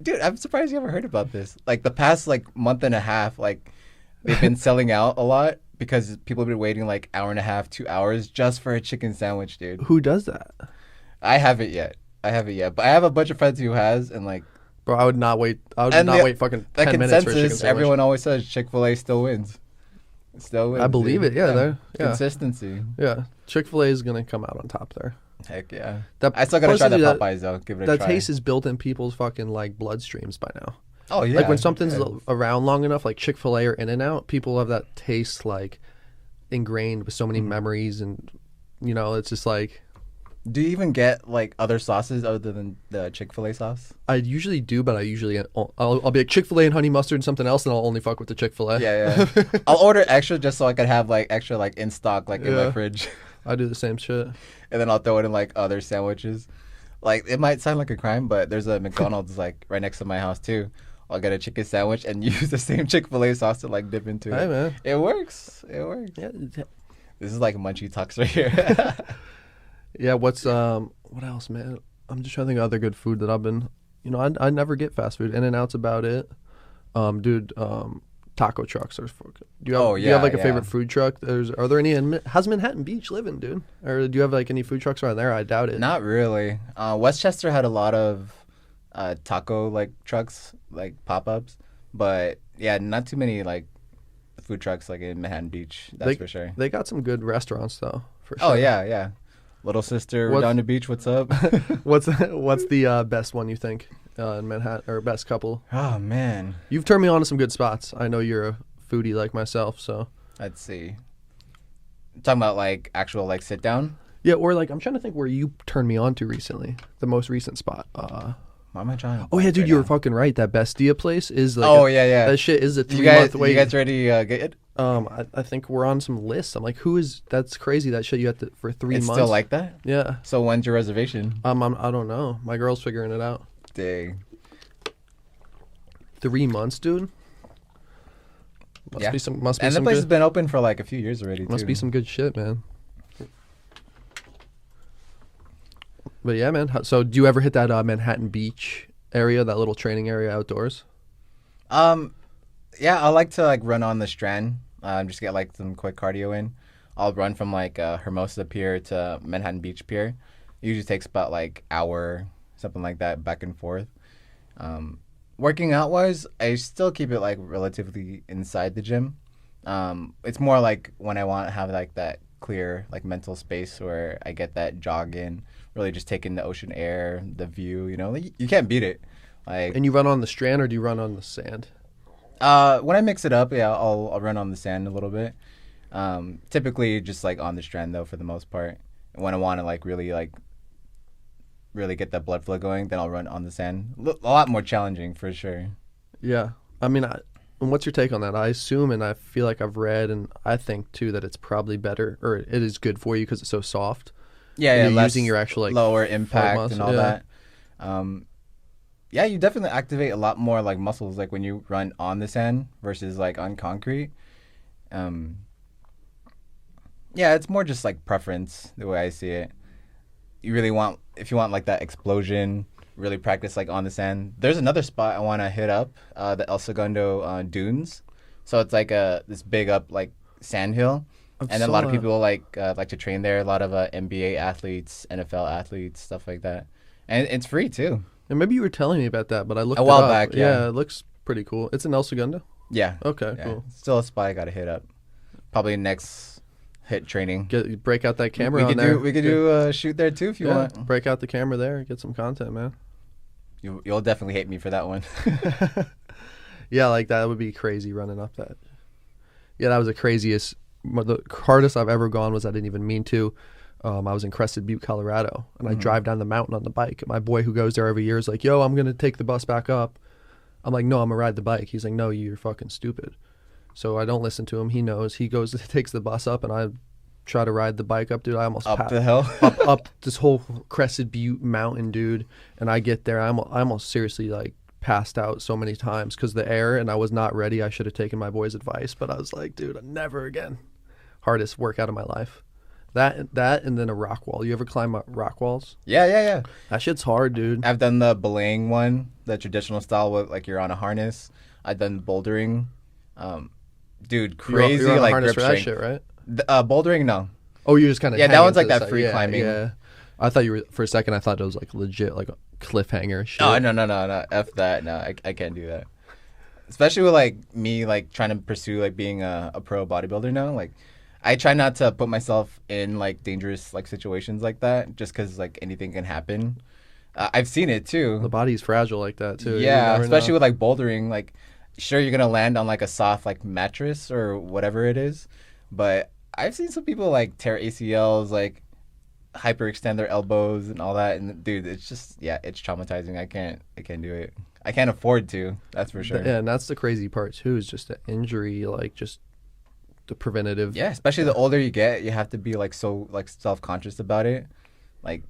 Speaker 3: Dude, I'm surprised you haven't heard about this. Like the past like month and a half, like they've been selling out a lot because people have been waiting like hour and a half, 2 hours just for a chicken sandwich, dude.
Speaker 2: Who does that?
Speaker 3: I haven't yet, but I have a bunch of friends who has, and like,
Speaker 2: bro, I would not wait. I would not wait fucking 10 minutes for a chicken sandwich.
Speaker 3: Everyone always says Chick-fil-A still wins. Still wins,
Speaker 2: I believe
Speaker 3: dude.
Speaker 2: it. Yeah.
Speaker 3: Consistency.
Speaker 2: Yeah. Chick-fil-A is gonna come out on top there.
Speaker 3: Heck yeah.
Speaker 2: That,
Speaker 3: I still gotta try the
Speaker 2: personally,
Speaker 3: Popeyes though. Give it a
Speaker 2: that
Speaker 3: try.
Speaker 2: taste is built in people's fucking like bloodstreams by now.
Speaker 3: Oh yeah.
Speaker 2: Like when something's
Speaker 3: Yeah.
Speaker 2: around long enough, like Chick-fil-A or In-N-Out, people have that taste like ingrained with so many memories, and it's just like.
Speaker 3: Do you even get like other sauces other than the Chick-fil-A sauce?
Speaker 2: I usually do, but I'll be like Chick-fil-A and honey mustard and something else, and I'll only fuck with the Chick-fil-A.
Speaker 3: Yeah. I'll order extra just so I could have like extra like in stock like in my fridge,
Speaker 2: I do the same shit.
Speaker 3: and then I'll throw it in like other sandwiches. Like it might sound like a crime, but there's a McDonald's like right next to my house too. I'll get a chicken sandwich and use the same Chick-fil-A sauce to like dip into it.
Speaker 2: Hey man,
Speaker 3: It works. It works.
Speaker 2: yeah,
Speaker 3: This is like munchie talks right here.
Speaker 2: yeah. What else, man? I'm just trying to think of other good food that I've been. I never get fast food. In-N-Out's about it. Dude, taco trucks are fucking. Do you have like a favorite food truck? Are there any? How's Manhattan Beach living, dude? Or do you have like any food trucks around there? I doubt it.
Speaker 3: Not really. Westchester had a lot of taco like trucks, like pop-ups, but yeah, not too many like food trucks like in Manhattan Beach. That's for sure.
Speaker 2: They got some good restaurants though. For sure.
Speaker 3: Oh yeah. Little sister, we're down the beach. What's up?
Speaker 2: What's the best one you think in Manhattan, or best couple?
Speaker 3: Oh man,
Speaker 2: You've turned me on to some good spots. I know you're a foodie like myself, so.
Speaker 3: let's see. Talking about like actual like sit down.
Speaker 2: Yeah, or like I'm trying to think where you turned me on to recently. The most recent spot.
Speaker 3: Why am I trying? to
Speaker 2: Oh yeah,
Speaker 3: blank
Speaker 2: dude,
Speaker 3: right
Speaker 2: you were
Speaker 3: now?
Speaker 2: fucking right. That Bestia place is like.
Speaker 3: Yeah.
Speaker 2: That shit is a
Speaker 3: You
Speaker 2: 3-month wait.
Speaker 3: guys ready? Get it?
Speaker 2: I think we're on some lists. I'm like, that's crazy. That shit you have to for 3
Speaker 3: It's
Speaker 2: months.
Speaker 3: still like that.
Speaker 2: Yeah.
Speaker 3: So when's your reservation?
Speaker 2: I don't know. My girl's figuring it out.
Speaker 3: Dang.
Speaker 2: 3 months, dude. Must be some. Must be
Speaker 3: And the
Speaker 2: some.
Speaker 3: place has
Speaker 2: Good,
Speaker 3: been open for like a few years already.
Speaker 2: must
Speaker 3: too.
Speaker 2: be some good shit, man. But yeah, man. So do you ever hit that Manhattan Beach area, that little training area outdoors?
Speaker 3: Yeah, I like to like run on the Strand. Just get like some quick cardio in. I'll run from like Hermosa Pier to Manhattan Beach Pier. It usually takes about like hour, something like that, back and forth. Working out wise, I still keep it like relatively inside the gym. It's more like when I want to have like that clear like mental space where I get that jog in, really just taking the ocean air, the view. Like, you can't beat it. Like,
Speaker 2: And you run on the Strand, or do you run on the sand?
Speaker 3: when I mix it up, yeah, I'll run on the sand a little bit. Typically just like on the Strand though, for the most part. When I want to like really get that blood flow going, then I'll run on the sand. A lot more challenging for sure.
Speaker 2: Yeah. I mean, and what's your take on that? I assume, and I feel like I've read, and I think too, that it's probably better, or it is good for you because it's so soft.
Speaker 3: Yeah,
Speaker 2: And
Speaker 3: yeah,
Speaker 2: you're
Speaker 3: less,
Speaker 2: using your actual, like,
Speaker 3: lower impact
Speaker 2: muscle,
Speaker 3: and all
Speaker 2: yeah.
Speaker 3: that. Yeah, you definitely activate a lot more like muscles like when you run on the sand versus like on concrete. Yeah, it's more just like preference the way I see it. If you want like that explosion, really practice like on the sand. There's another spot I want to hit up, the El Segundo dunes. So it's like this big up like sand hill, and then a lot of people like to train there. A lot of NBA athletes, NFL athletes, stuff like that, and it's free too.
Speaker 2: And maybe you were telling me about that, but I looked
Speaker 3: A while
Speaker 2: it up.
Speaker 3: back, yeah.
Speaker 2: It looks pretty cool. It's in El Segundo?
Speaker 3: Yeah.
Speaker 2: Okay,
Speaker 3: Yeah.
Speaker 2: cool.
Speaker 3: Still a spot I gotta hit up. Probably next hit training.
Speaker 2: Break out that camera
Speaker 3: we
Speaker 2: on
Speaker 3: could
Speaker 2: there.
Speaker 3: we could do a shoot there too if you want.
Speaker 2: Break out the camera there. Get some content, man.
Speaker 3: You'll definitely hate me for that one.
Speaker 2: Yeah, like that would be crazy running up that. Yeah, that was the craziest. The hardest I've ever gone was I didn't even mean to. I was in Crested Butte, Colorado, and I drive down the mountain on the bike. And my boy who goes there every year is like, yo, I'm going to take the bus back up. I'm like, no, I'm going to ride the bike. He's like, no, you're fucking stupid. So I don't listen to him. He knows. He goes, takes the bus up, and I try to ride the bike up, dude. I almost
Speaker 3: Up the hill.
Speaker 2: up this whole Crested Butte mountain, dude. And I get there, I almost seriously like passed out so many times because the air, and I was not ready. I should have taken my boy's advice, but I was like, dude, never again. Hardest workout of my life. That and then a rock wall. You ever climb up rock walls?
Speaker 3: Yeah.
Speaker 2: That shit's hard, dude.
Speaker 3: I've done the belaying one, the traditional style with like you're on a harness. I've done bouldering. Dude, crazy
Speaker 2: you're on a
Speaker 3: like
Speaker 2: harness
Speaker 3: grip
Speaker 2: for that
Speaker 3: strength.
Speaker 2: shit, right?
Speaker 3: Bouldering, no.
Speaker 2: Oh, you're just kind of
Speaker 3: Yeah, that one's like that free climbing.
Speaker 2: Yeah, I thought you were for a second. I thought it was like legit, like a cliffhanger shit.
Speaker 3: Oh no. F that. No, I can't do that. especially with like me like trying to pursue like being a pro bodybuilder now. Like I try not to put myself in like dangerous like situations like that, just because like anything can happen. I've seen it too.
Speaker 2: The body's fragile like that too. You
Speaker 3: Yeah,
Speaker 2: never
Speaker 3: especially
Speaker 2: know.
Speaker 3: with like bouldering. Like, sure, you're gonna land on like a soft like mattress or whatever it is, but I've seen some people like tear ACLs, like hyperextend their elbows and all that. And dude, it's just it's traumatizing. I can't do it. I can't afford to. That's for sure.
Speaker 2: Yeah, and that's the crazy part too, is just the injury, like just the preventative.
Speaker 3: Yeah, especially the older you get, you have to be like so like self-conscious about it. Like,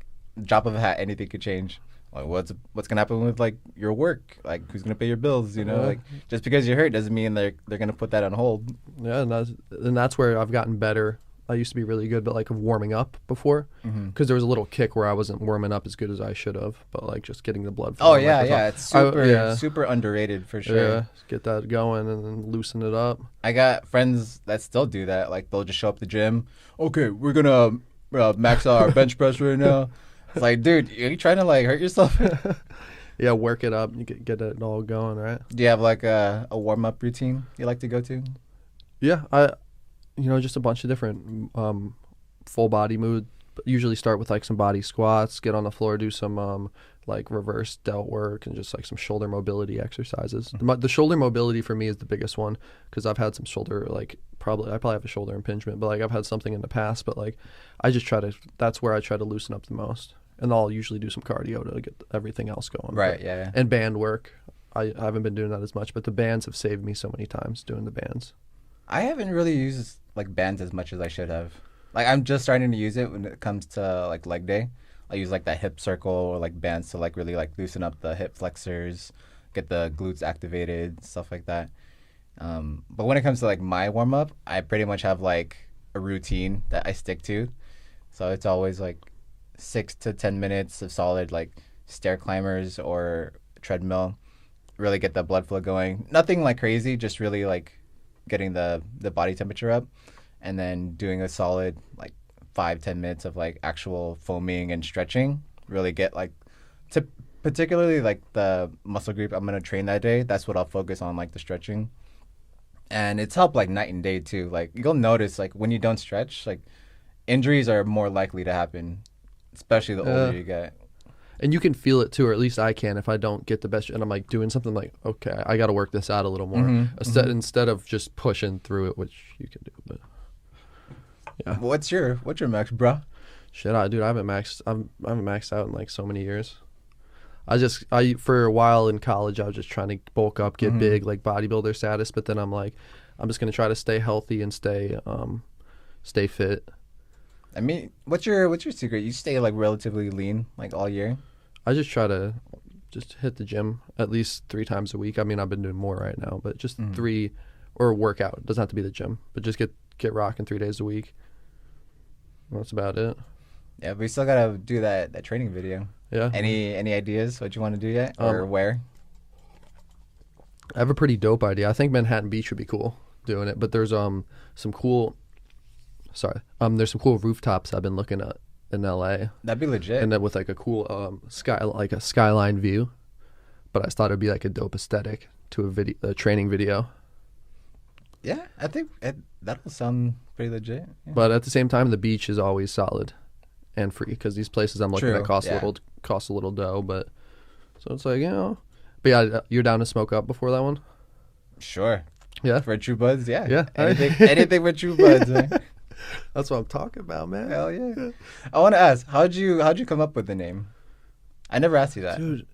Speaker 3: drop of a hat, anything could change. Like, what's gonna happen with like your work? Like, who's gonna pay your bills? You know, like just because you're hurt doesn't mean they're gonna put that on hold.
Speaker 2: Yeah, and that's where I've gotten better. I used to be really good, but like of warming up before, because there was a little kick where I wasn't warming up as good as I should have. But like just getting the blood
Speaker 3: Oh
Speaker 2: flowing.
Speaker 3: yeah,
Speaker 2: like,
Speaker 3: yeah, it's super underrated for sure.
Speaker 2: Yeah, get that going and then loosen it up.
Speaker 3: I got friends that still do that. Like, they'll just show up at the gym. Okay, we're gonna max out our bench press right now. It's like, dude, are you trying to like hurt yourself?
Speaker 2: Yeah, work it up. You get it all going, right?
Speaker 3: Do you have like a warm up routine you like to go to?
Speaker 2: Yeah, just a bunch of different full body moves. Usually start with like some body squats, get on the floor, do some like reverse delt work, and just like some shoulder mobility exercises. The shoulder mobility for me is the biggest one, because I've had some shoulder I probably have a shoulder impingement, but like I've had something in the past. But like that's where I try to loosen up the most, and I'll usually do some cardio to get everything else going.
Speaker 3: Right.
Speaker 2: But,
Speaker 3: Yeah.
Speaker 2: And band work. I haven't been doing that as much, but the bands have saved me so many times doing the bands.
Speaker 3: I haven't really used like bands as much as I should have. Like, I'm just starting to use it when it comes to like leg day. I use like that hip circle or like bands to like really like loosen up the hip flexors, get the glutes activated, stuff like that. But when it comes to like my warm up, I pretty much have like a routine that I stick to. So it's always like 6 to 10 minutes of solid like stair climbers or treadmill. Really get the blood flow going. Nothing like crazy, just really like getting the body temperature up, and then doing a solid like 5-10 minutes of like actual foaming and stretching. Really get like particularly like the muscle group I'm gonna train that day. That's what I'll focus on, like the stretching. And it's helped like night and day too. Like, you'll notice like when you don't stretch, like injuries are more likely to happen, especially the older you get.
Speaker 2: And you can feel it too, or at least I can, if I don't get the best. And I'm like doing something like, okay, I got to work this out a little more, instead of just pushing through it, which you can do. But yeah,
Speaker 3: What's your max, bro?
Speaker 2: shit, I haven't maxed out in like so many years. I for a while in college, I was just trying to bulk up, get big, like bodybuilder status. But then I'm like, I'm just gonna try to stay healthy and stay fit.
Speaker 3: I mean, what's your secret? You stay like relatively lean like all year?
Speaker 2: I just try to just hit the gym at least 3 times a week. I mean, I've been doing more right now, but just 3, or workout. It doesn't have to be the gym, but just get rocking 3 days a week. That's about it.
Speaker 3: Yeah, we still gotta do that training video.
Speaker 2: Yeah.
Speaker 3: Any ideas what you want to do yet, or where?
Speaker 2: I have a pretty dope idea. I think Manhattan Beach would be cool doing it, but there's some cool rooftops I've been looking at in LA.
Speaker 3: That'd be legit.
Speaker 2: And then with like a cool a skyline view. But I thought it'd be like a dope aesthetic to a training video.
Speaker 3: Yeah, I think that'll sound pretty legit. Yeah.
Speaker 2: But at the same time, the beach is always solid and free, because these places I'm looking
Speaker 3: True,
Speaker 2: at cost a little dough. But so it's like, But yeah, you're down to smoke up before that one?
Speaker 3: Sure.
Speaker 2: Yeah.
Speaker 3: For True Buds, yeah.
Speaker 2: Yeah.
Speaker 3: Anything for True Buds. Man.
Speaker 2: That's what I'm talking about, man.
Speaker 3: Hell yeah. I want to ask, how'd you come up with the name? I never asked you that.
Speaker 2: Dude.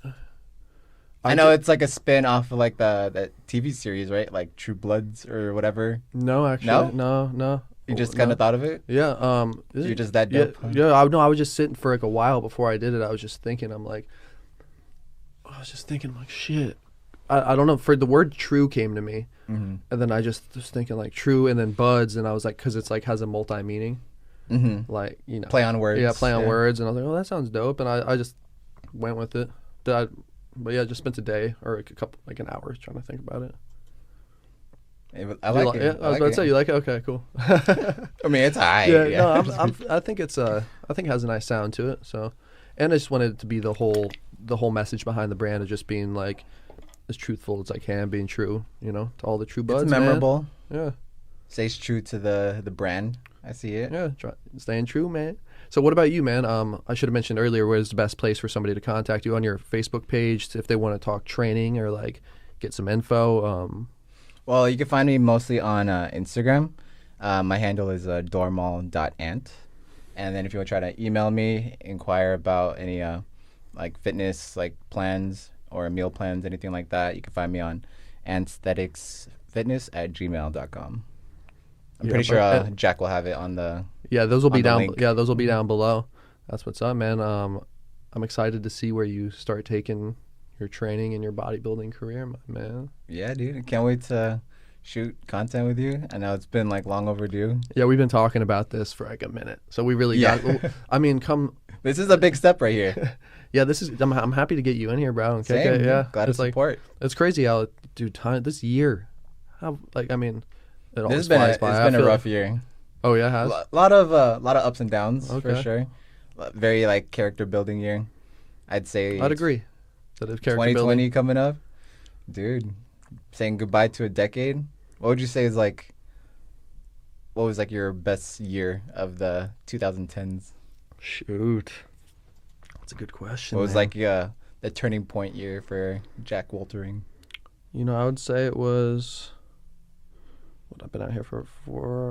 Speaker 3: I know it's like a spin off of like that TV series, right? Like True Bloods or whatever.
Speaker 2: No, actually. No.
Speaker 3: You just kind of thought of it?
Speaker 2: Yeah.
Speaker 3: You're just that dope.
Speaker 2: Yeah. I was just sitting for like a while before I did it. I was just thinking, I'm like, shit. I don't know. For the word true came to me. And then I just was thinking like true and then buds. And I was like, because it's like has a multi meaning. Like,
Speaker 3: Play on words.
Speaker 2: Yeah, play on words. And I was like, oh, that sounds dope. And I just went with it. But yeah, just spent a day or like an hour trying to think about it.
Speaker 3: I like it.
Speaker 2: Yeah, I was about to say, you like it? Okay, cool.
Speaker 3: I mean, it's high.
Speaker 2: Yeah, no, I think it has a nice sound to it. So, and I just wanted it to be the whole message behind the brand of just being like, as truthful as I can, being true, you know, to all the true buds.
Speaker 3: It's memorable.
Speaker 2: Man. Yeah.
Speaker 3: Stays true to the brand. I see it.
Speaker 2: Yeah, staying true, man. So what about you, man? I should have mentioned earlier, where's the best place for somebody to contact you? On your Facebook page if they want to talk training or like get some info?
Speaker 3: Well, you can find me mostly on Instagram. My handle is doromal.ant. And then if you want to try to email me, inquire about any like fitness like plans or meal plans, anything like that, you can find me on antstheticsfitness@gmail.com. I'm pretty sure Jack will have it on the
Speaker 2: those will be down.
Speaker 3: link.
Speaker 2: Yeah, those will be down below. That's what's up, man. I'm excited to see where you start taking your training and your bodybuilding career, my man.
Speaker 3: Yeah, dude. I can't wait to shoot content with you. I know it's been like long overdue.
Speaker 2: Yeah, we've been talking about this for like a minute, so we really got. I mean, come.
Speaker 3: This is a big step right here.
Speaker 2: Yeah, this is. I'm happy to get you in here, bro. Okay,
Speaker 3: Same.
Speaker 2: yeah,
Speaker 3: Glad to support.
Speaker 2: It's crazy how, dude, time this year, how I mean, it always
Speaker 3: This has been
Speaker 2: flies by.
Speaker 3: it's been a rough year.
Speaker 2: Oh yeah, it has.
Speaker 3: A lot of ups and downs for
Speaker 2: Okay.
Speaker 3: sure. Very like character building year. I'd say.
Speaker 2: I'd agree. That is character
Speaker 3: 2020
Speaker 2: building.
Speaker 3: coming up, dude. Saying goodbye to a decade. What would you say is like? What was like your best year of the 2010s?
Speaker 2: Shoot, that's a good question.
Speaker 3: What was
Speaker 2: man.
Speaker 3: like the turning point year for Jack Woltering?
Speaker 2: You know, I would say it was. What I've been out here for.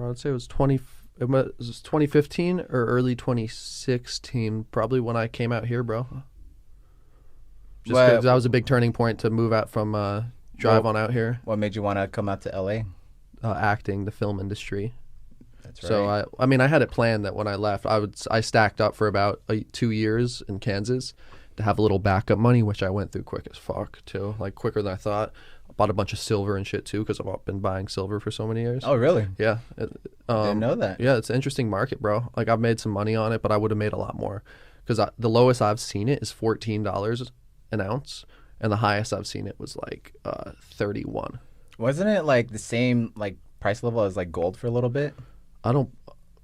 Speaker 2: I would say it was 2015 or early 2016. Probably when I came out here, bro. Just 'cause that was a big turning point to move out from drive on out here.
Speaker 3: What made you want to come out to LA?
Speaker 2: Acting, the film industry.
Speaker 3: That's right.
Speaker 2: So I mean, I had it planned that when I left, I stacked up for about 2 years in Kansas to have a little backup money, which I went through quick as fuck too, like quicker than I thought. I bought a bunch of silver and shit too because I've been buying silver for so many years.
Speaker 3: Oh, really?
Speaker 2: Yeah.
Speaker 3: Didn't know that.
Speaker 2: Yeah, it's an interesting market, bro. Like I've made some money on it, but I would have made a lot more because the lowest I've seen it is $14 an ounce, and the highest I've seen it was like 31.
Speaker 3: Wasn't it like the same like price level as like gold for a little bit?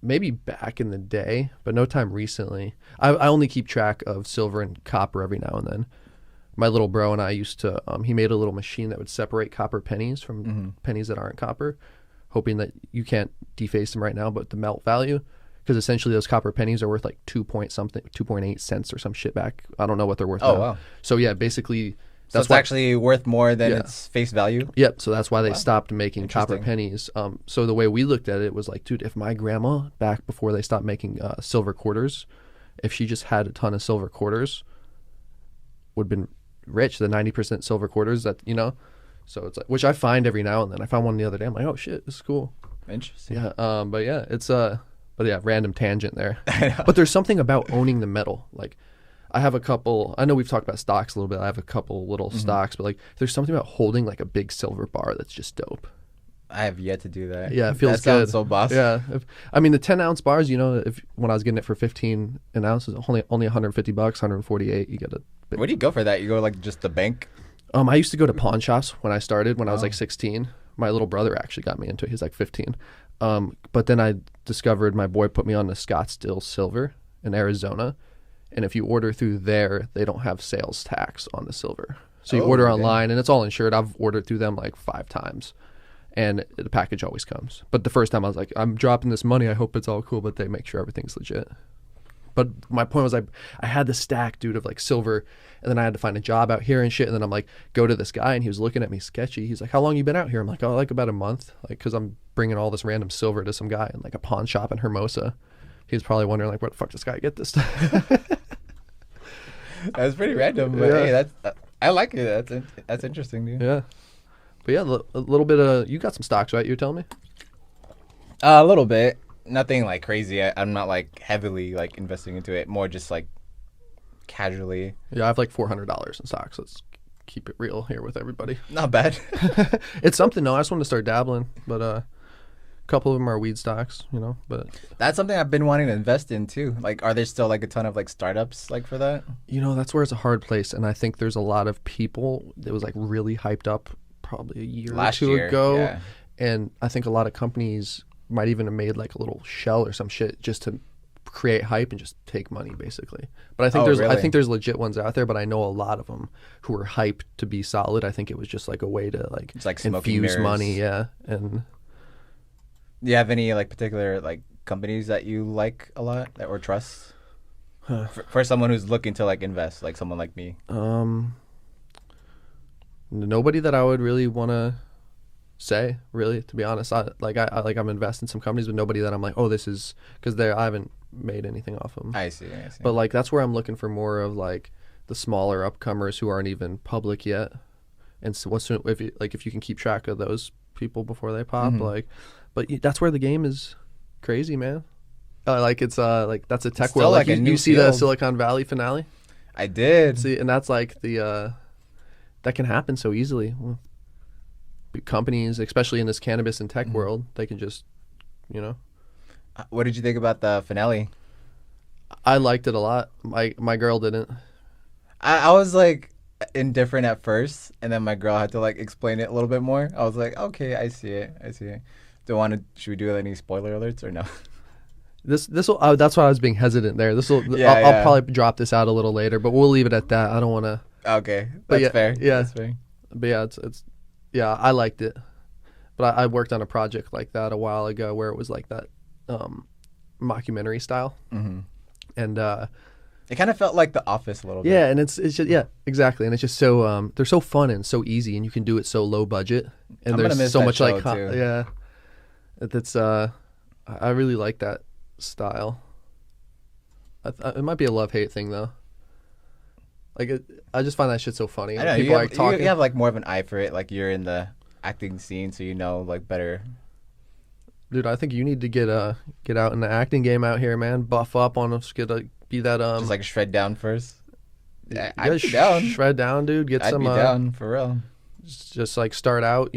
Speaker 2: Maybe back in the day, but no time recently. I only keep track of silver and copper every now and then. My little bro and I used to, he made a little machine that would separate copper pennies from pennies that aren't copper, hoping that you can't deface them right now, but the melt value, because essentially those copper pennies are worth like 2.8 cents or some shit back. I don't know what they're worth now.
Speaker 3: Wow.
Speaker 2: So yeah, basically
Speaker 3: So it's actually worth more than its face value?
Speaker 2: Yep. So that's why they stopped making copper
Speaker 3: Interesting.
Speaker 2: pennies. So the way we looked at it was like, dude, if my grandma, back before they stopped making silver quarters, if she just had a ton of silver quarters, would have been rich, the 90% silver quarters that, you know, so it's like, which I find every now and then. I found one the other day. I'm like, oh shit, this is cool.
Speaker 3: Interesting.
Speaker 2: Yeah. But yeah, it's but yeah, random tangent there. But there's something about owning the metal. Like I have a couple, I know we've talked about stocks a little bit. I have a couple little stocks, but like there's something about holding like a big silver bar that's just dope.
Speaker 3: I have yet to do that.
Speaker 2: Yeah, it feels
Speaker 3: that sounds
Speaker 2: good.
Speaker 3: so boss.
Speaker 2: Yeah. I mean, the 10-ounce bars, you know, when I was getting it for 15 an ounce, it's only $150, 148. You get a big.
Speaker 3: Where do you go for that? You go like just the bank?
Speaker 2: I used to go to pawn shops when I started, when I was like 16. My little brother actually got me into it. He's like 15. But then I discovered my boy put me on the Scottsdale Silver in Arizona. And if you order through there, they don't have sales tax on the silver. So you order online and it's all insured. I've ordered through them like 5 times. And the package always comes. But the first time I was like, I'm dropping this money. I hope it's all cool. But they make sure everything's legit. But my point was I had this stack, dude, of like silver. And then I had to find a job out here and shit. And then I'm like, go to this guy. And he was looking at me sketchy. He's like, how long you been out here? I'm like, oh, like about a month. Like, because I'm bringing all this random silver to some guy in like a pawn shop in Hermosa. He was probably wondering like, where the fuck does this guy get this stuff?
Speaker 3: That's pretty random. But hey, I like it. That's interesting, dude.
Speaker 2: Yeah. But yeah, a little bit of, you got some stocks, right? You're telling me?
Speaker 3: A little bit. Nothing like crazy. I'm not like heavily like investing into it. More just like casually.
Speaker 2: Yeah, I have like $400 in stocks. Let's keep it real here with everybody.
Speaker 3: Not bad.
Speaker 2: It's something though. I just want to start dabbling, but a couple of them are weed stocks, you know. But
Speaker 3: That's something I've been wanting to invest in too. Like, are there still like a ton of like startups like for that?
Speaker 2: you know, that's where it's a hard place, and I think there's a lot of people that was like really hyped up probably a year
Speaker 3: Last
Speaker 2: or two
Speaker 3: year,
Speaker 2: ago,
Speaker 3: yeah.
Speaker 2: and I think a lot of companies might even have made like a little shell or some shit just to create hype and just take money basically. But I think
Speaker 3: Really?
Speaker 2: I think there's legit ones out there, but I know a lot of them who were hyped to be solid. I think it was just like a way to like,
Speaker 3: It's like smoking
Speaker 2: infuse
Speaker 3: mirrors.
Speaker 2: money. Yeah. And
Speaker 3: Do you have any like particular like companies that you like a lot that or trust? For someone who's looking to like invest, like someone like me.
Speaker 2: Nobody that I would really want to say, really, to be honest. I'm investing in some companies, but nobody that I'm like, oh, this is, because I haven't made anything off them.
Speaker 3: I see.
Speaker 2: But like that's where I'm looking for more of like the smaller upcomers who aren't even public yet. And so if you can keep track of those people before they pop, but that's where the game is crazy, man. It's like that's a tech
Speaker 3: Still
Speaker 2: world.
Speaker 3: like a new
Speaker 2: you see the
Speaker 3: field.
Speaker 2: Silicon Valley finale?
Speaker 3: I did.
Speaker 2: See, and that's like that can happen so easily. Big companies, especially in this cannabis and tech world, they can just,
Speaker 3: What did you think about the finale?
Speaker 2: I liked it a lot. My girl didn't.
Speaker 3: I was like indifferent at first, and then my girl had to like explain it a little bit more. I was like, okay, I see it. Should we do any spoiler alerts or no?
Speaker 2: This will. That's why I was being hesitant there.
Speaker 3: Yeah,
Speaker 2: I'll probably drop this out a little later, but we'll leave it at that. I don't want to.
Speaker 3: Okay,
Speaker 2: But
Speaker 3: that's fair.
Speaker 2: Yeah,
Speaker 3: That's fair.
Speaker 2: but yeah, it's yeah, I liked it. But I worked on a project like that a while ago where it was like that mockumentary style, and
Speaker 3: It kind of felt like The Office a little bit.
Speaker 2: yeah, and it's just exactly, and it's just so they're so fun and so easy, and you can do it so low budget, and
Speaker 3: I'm gonna
Speaker 2: there's
Speaker 3: miss
Speaker 2: so
Speaker 3: that
Speaker 2: much like
Speaker 3: show, too.
Speaker 2: yeah, that's I really like that style. It might be a love-hate thing though. Like I just find that shit so funny.
Speaker 3: I know
Speaker 2: People like talking.
Speaker 3: you have like more of an eye for it. Like you're in the acting scene, so you know like better.
Speaker 2: Dude, I think you need to get out in the acting game out here, man. Buff up on us. Be that
Speaker 3: Just like shred down first. Yeah,
Speaker 2: yeah,
Speaker 3: I'd be down.
Speaker 2: shred down, dude. Get
Speaker 3: I'd
Speaker 2: some.
Speaker 3: be down for real.
Speaker 2: Just like start out,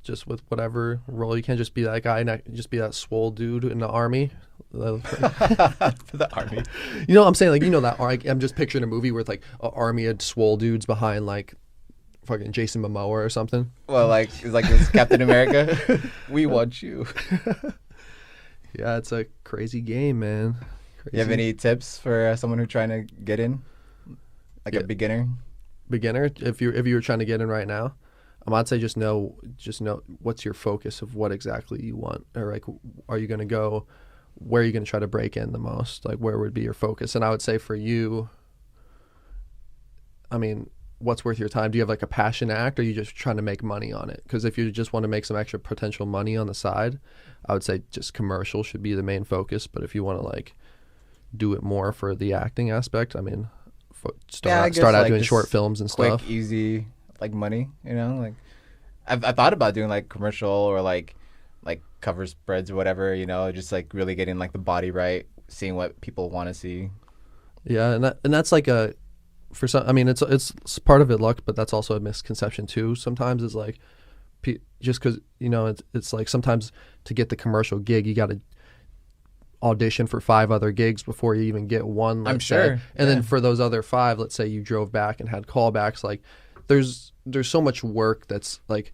Speaker 2: just with whatever role. You can't just be that guy. Not just be that swole dude in the army.
Speaker 3: For the army.
Speaker 2: You know what I'm saying? Like, that I'm just picturing a movie with like an army of swole dudes behind like fucking Jason Momoa or something.
Speaker 3: Well, like it's like this Captain America. We want you.
Speaker 2: Yeah, it's a crazy game, man. Crazy.
Speaker 3: You have any tips for someone who's trying to get in, like a beginner?
Speaker 2: Beginner? If you were trying to get in right now, I'd say just know what's your focus of what exactly you want, or like are you gonna go, where are you gonna try to break in the most? Like where would be your focus? And I would say for you, I mean, what's worth your time? Do you have like a passion to act, or are you just trying to make money on it? Because if you just want to make some extra potential money on the side, I would say just commercial should be the main focus. But if you want to like do it more for the acting aspect, I mean, start out
Speaker 3: like
Speaker 2: doing
Speaker 3: just
Speaker 2: short films and
Speaker 3: quick,
Speaker 2: stuff.
Speaker 3: easy, like money. Like I thought about doing like commercial or like cover spreads or whatever. Just like really getting like the body right, seeing what people want to see.
Speaker 2: Yeah, and that's like for some. I mean, it's part of it luck, but that's also a misconception too. Sometimes it's like just because it's like sometimes to get the commercial gig, you got to audition for 5 other gigs before you even get one.
Speaker 3: I'm
Speaker 2: let's
Speaker 3: sure.
Speaker 2: say. And then for those other 5, let's say you drove back and had callbacks. Like there's so much work that's like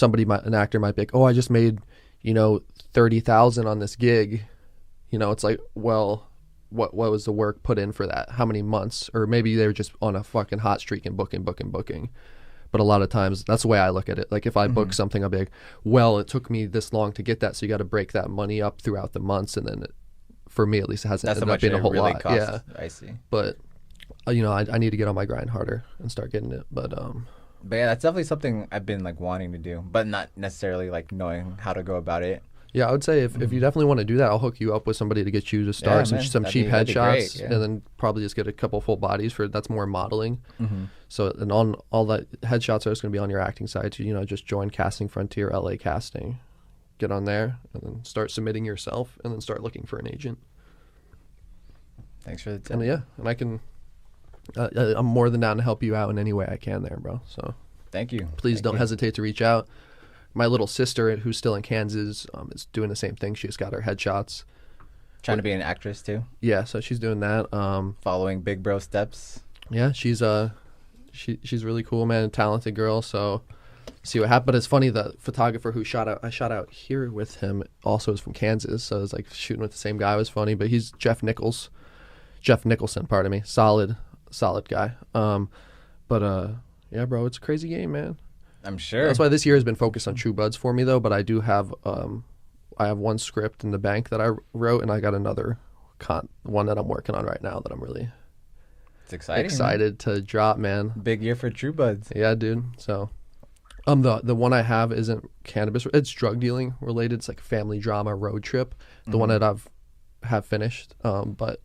Speaker 2: an actor might be like, oh, I just made 30,000 on this gig. It's like, well, what was the work put in for that? How many months? Or maybe they were just on a fucking hot streak and booking. But a lot of times, that's the way I look at it. Like if I book something, I'll be like, well, it took me this long to get that, so you got to break that money up throughout the months, and then for me at least, it hasn't ended up being a whole
Speaker 3: really
Speaker 2: lot.
Speaker 3: Costs.
Speaker 2: Yeah,
Speaker 3: I see.
Speaker 2: But I need to get on my grind harder and start getting it. But
Speaker 3: yeah, that's definitely something I've been like wanting to do, but not necessarily like knowing how to go about it.
Speaker 2: Yeah, I would say if you definitely want to do that, I'll hook you up with somebody to get you to start some cheap
Speaker 3: that'd be
Speaker 2: headshots,
Speaker 3: great, yeah.
Speaker 2: and then probably just get a couple full bodies that's more modeling. So and on all that headshots are just going to be on your acting side. So just join Casting Frontier LA Casting, get on there, and then start submitting yourself, and then start looking for an agent.
Speaker 3: Thanks for the tip.
Speaker 2: And yeah, and I can. I'm more than down to help you out in any way I can there, bro. So
Speaker 3: Thank you.
Speaker 2: please don't hesitate to reach out. My little sister, who's still in Kansas, is doing the same thing. She just got her headshots.
Speaker 3: Trying to be an actress too.
Speaker 2: Yeah, so she's doing that.
Speaker 3: Following big bro steps.
Speaker 2: Yeah, she's she's really cool, man, talented girl. So see what happened. But it's funny, the photographer who I shot out here with him also is from Kansas, so it's like shooting with the same guy was funny. But he's Jeff Nicholson, pardon me. Solid guy. Yeah, bro, it's a crazy game, man.
Speaker 3: I'm sure.
Speaker 2: That's why this year has been focused on True Buds for me, though. But I do have I have one script in the bank that I wrote, and I got another one that I'm working on right now that I'm really
Speaker 3: It's exciting.
Speaker 2: excited to drop, man.
Speaker 3: Big year for True Buds.
Speaker 2: Yeah, dude. So, the one I have isn't cannabis. It's drug dealing related. It's like family drama road trip. The one that have finished, but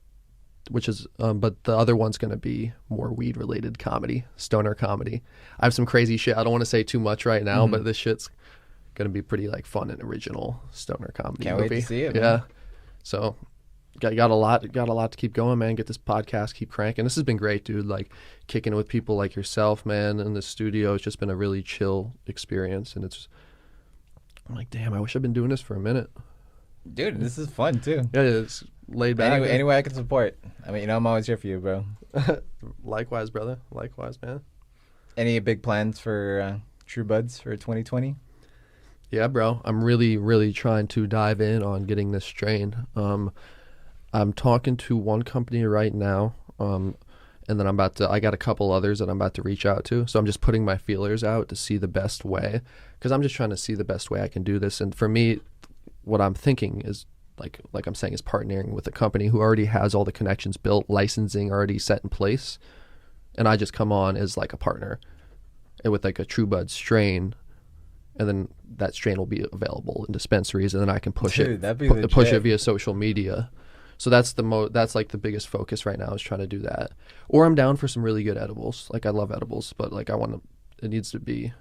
Speaker 2: the other one's gonna be more weed related comedy, stoner comedy. I have some crazy shit. I don't want to say too much right now, but this shit's gonna be pretty like fun and original stoner comedy
Speaker 3: Can't
Speaker 2: movie.
Speaker 3: wait to see it, man.
Speaker 2: Yeah. So got a lot to keep going, man. Get this podcast, keep cranking. This has been great, dude. Like kicking it with people like yourself, man, in the studio. It's just been a really chill experience, and I'm like, damn, I wish I'd been doing this for a minute.
Speaker 3: Dude, this is fun too.
Speaker 2: Yeah, it's laid back.
Speaker 3: Any way I can support. I mean, I'm always here for you, bro.
Speaker 2: Likewise, brother. Likewise, man.
Speaker 3: Any big plans for True Buds for 2020?
Speaker 2: Yeah, bro. I'm really, really trying to dive in on getting this strain. I'm talking to one company right now, and then I got a couple others that I'm about to reach out to. So I'm just putting my feelers out to see the best way, because I'm just trying to see the best way I can do this. And for me, what I'm thinking is, like I'm saying, is partnering with a company who already has all the connections built, licensing already set in place, and I just come on as like a partner with like a True Bud strain, and then that strain will be available in dispensaries, and then I can push it via social media. So that's like the biggest focus right now, is trying to do that. Or I'm down for some really good edibles. Like I love edibles, but like it needs to be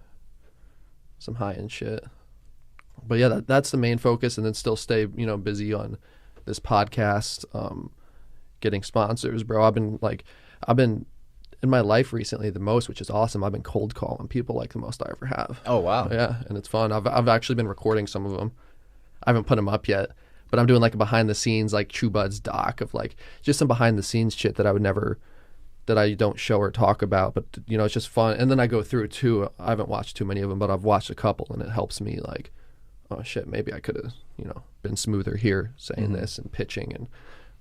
Speaker 2: some high end shit. But yeah, that's the main focus, and then still stay, busy on this podcast, getting sponsors, bro. I've been in my life recently the most, which is awesome. I've been cold calling people like the most I ever have.
Speaker 3: Oh, wow.
Speaker 2: Yeah, and it's fun. I've actually been recording some of them. I haven't put them up yet, but I'm doing like a behind the scenes, like True Buds doc of like just some behind the scenes shit that I don't show or talk about, but it's just fun. And then I go through too. I haven't watched too many of them, but I've watched a couple, and it helps me like, oh shit, maybe I could have, been smoother here saying this and pitching and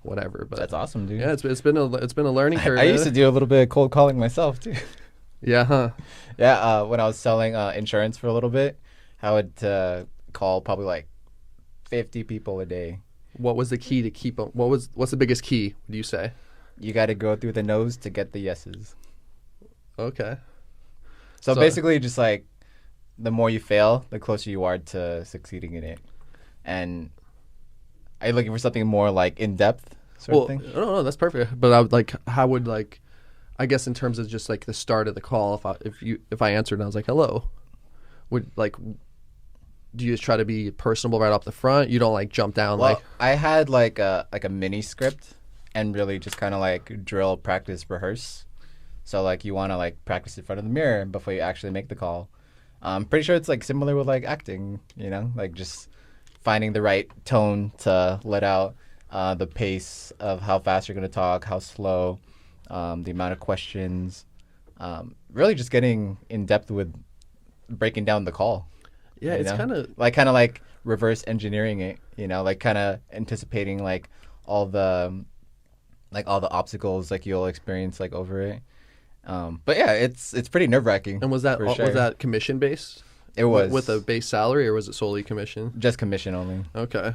Speaker 2: whatever. But
Speaker 3: that's awesome, dude.
Speaker 2: Yeah, it's been a learning curve.
Speaker 3: I used to do a little bit of cold calling myself too.
Speaker 2: Yeah, huh?
Speaker 3: Yeah, when I was selling insurance for a little bit, I would call probably like 50 people a day.
Speaker 2: What was the key to keep them? What's the biggest key, would you say?
Speaker 3: You got to go through the no's to get the yeses.
Speaker 2: Okay.
Speaker 3: So basically just like the more you fail, the closer you are to succeeding in it. And are you looking for something more like in-depth sort of thing?
Speaker 2: No, that's perfect. But I would like, I guess in terms of just like the start of the call, if I answered and I was like, hello, do you just try to be personable right off the front? You don't like jump down?
Speaker 3: Well, I had like a mini script and really just kind of like drill, practice, rehearse. So like you want to like practice in front of the mirror before you actually make the call. I'm pretty sure it's like similar with like acting, like just finding the right tone to let out the pace of how fast you're going to talk, how slow, the amount of questions, really just getting in depth with breaking down the call.
Speaker 2: Yeah, it's kind of
Speaker 3: like reverse engineering it, like kind of anticipating like all the obstacles like you'll experience like over it. But yeah, it's pretty nerve-wracking.
Speaker 2: And was that commission based?
Speaker 3: It was
Speaker 2: with a base salary, or was it solely commission?
Speaker 3: Just commission only.
Speaker 2: Okay.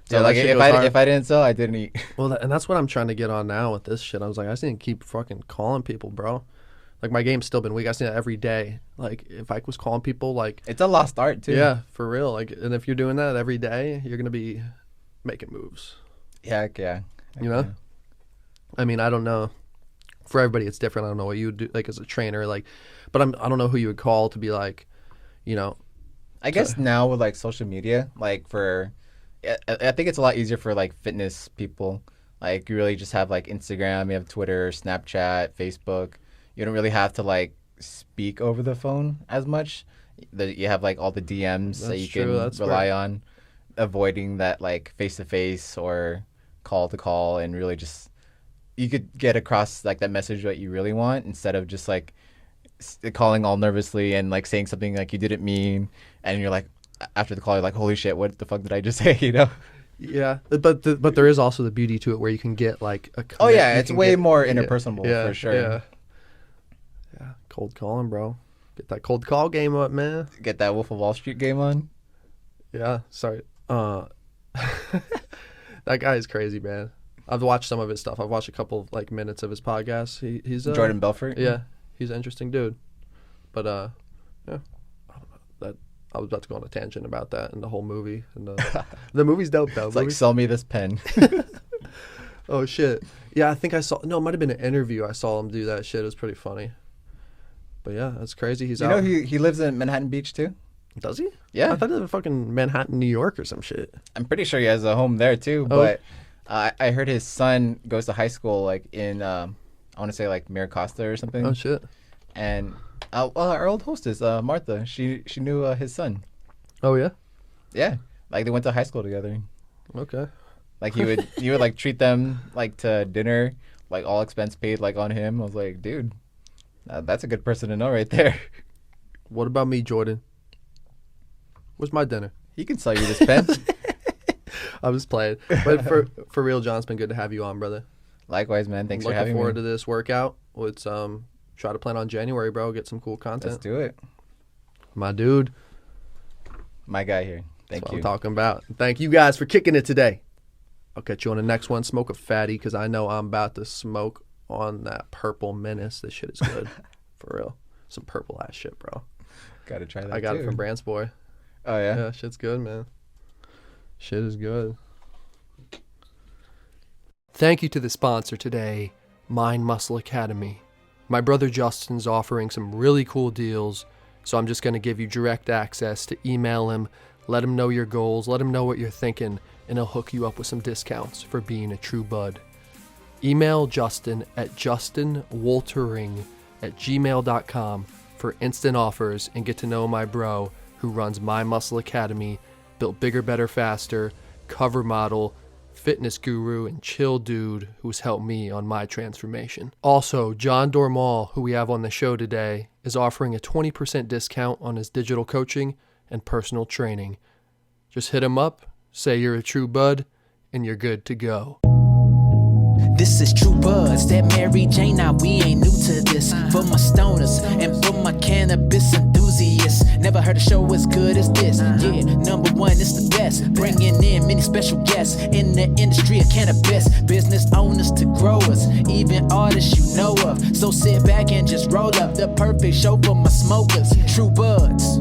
Speaker 3: So like if I didn't sell, I didn't eat.
Speaker 2: Well, and that's what I'm trying to get on now with this shit. I was like, I just need to keep fucking calling people, bro. Like my game's still been weak. I see that every day. Like if I was calling people, like
Speaker 3: it's a lost art too.
Speaker 2: Yeah, for real. Like, and if you're doing that every day, you're gonna be making moves.
Speaker 3: Yeah.
Speaker 2: I mean, I don't know. For everybody, it's different. I don't know what you would do, like as a trainer, like, but I don't know who you would call to be like,
Speaker 3: I guess now with like social media, like I think it's a lot easier for like fitness people. Like you really just have like Instagram, you have Twitter, Snapchat, Facebook. You don't really have to like speak over the phone as much. You have like all the DMs that you can rely on, avoiding that like face-to-face or call-to-call, and really just you could get across like that message that you really want instead of just like calling all nervously and like saying something like you didn't mean, and you're like, after the call, you're like, holy shit, what the fuck did I just say? You know?
Speaker 2: Yeah, but there is also the beauty to it where you can get like a
Speaker 3: Oh yeah, it's way more interpersonal for sure.
Speaker 2: Yeah, cold calling, bro. Get that cold call game up, man.
Speaker 3: Get that Wolf of Wall Street game on.
Speaker 2: Yeah, sorry. That guy is crazy, man. I've watched some of his stuff. I've watched a couple like minutes of his podcast. He's
Speaker 3: Jordan Belfort.
Speaker 2: Yeah, he's an interesting dude. But yeah, I don't know. That I was about to go on a tangent about that and the whole movie. And the movie's dope though.
Speaker 3: It's like, sell me this pen.
Speaker 2: Oh shit. Yeah, I think I saw. No, it might have been an interview. I saw him do that shit. It was pretty funny. But yeah, that's crazy. He's out.
Speaker 3: You know he lives in Manhattan Beach too.
Speaker 2: Does he?
Speaker 3: Yeah.
Speaker 2: I thought he was in fucking Manhattan, New York, or some shit.
Speaker 3: I'm pretty sure he has a home there too.
Speaker 2: Oh.
Speaker 3: But I heard his son goes to high school like in I want to say like Miracosta or something.
Speaker 2: Oh shit.
Speaker 3: And our old hostess Martha, she knew his son.
Speaker 2: Oh yeah.
Speaker 3: Yeah, like they went to high school together.
Speaker 2: Okay.
Speaker 3: Like he would like treat them like to dinner, like all expense paid like on him. I was like, dude, that's a good person to know right there.
Speaker 2: What about me, Jordan? Where's my dinner?
Speaker 3: He can sell you this pen.
Speaker 2: I was playing, but for real, John, it's been good to have you on, brother.
Speaker 3: Likewise, man. Thanks for
Speaker 2: Looking
Speaker 3: having me.
Speaker 2: forward to this workout. Let's try to plan on January, bro. Get some cool content.
Speaker 3: Let's do it.
Speaker 2: My dude.
Speaker 3: My guy here. Thank
Speaker 2: That's
Speaker 3: you.
Speaker 2: what I'm talking about. Thank you guys for kicking it today. I'll catch you on the next one. Smoke a fatty because I know I'm about to smoke on that purple menace. This shit is good. For real. Some purple ass shit, bro.
Speaker 3: Gotta try that.
Speaker 2: I got it from Brand's Boy.
Speaker 3: Oh yeah?
Speaker 2: Yeah, shit's good, man. Shit is good. Thank you to the sponsor today, Mind Muscle Academy. My brother Justin's offering some really cool deals, so I'm just going to give you direct access to email him, let him know your goals, let him know what you're thinking, and he'll hook you up with some discounts for being a true bud. Email Justin at justinwoltering@gmail.com for instant offers and get to know my bro who runs My Muscle Academy, built bigger, better, faster, cover model, fitness guru, and chill dude who's helped me on my transformation. Also, John Doromal, who we have on the show today, is offering a 20% discount on his digital coaching and personal training. Just hit him up, say you're a true bud, and you're good to go.
Speaker 1: This is True Buds, that Mary Jane, now we ain't new to this. For my stoners and for my cannabis enthusiasts, never heard a show as good as this. Yeah, number one, it's the best. Bringing in many special guests in the industry of cannabis. Business owners to growers, even artists you know of. So sit back and just roll up the perfect show for my smokers. True Buds.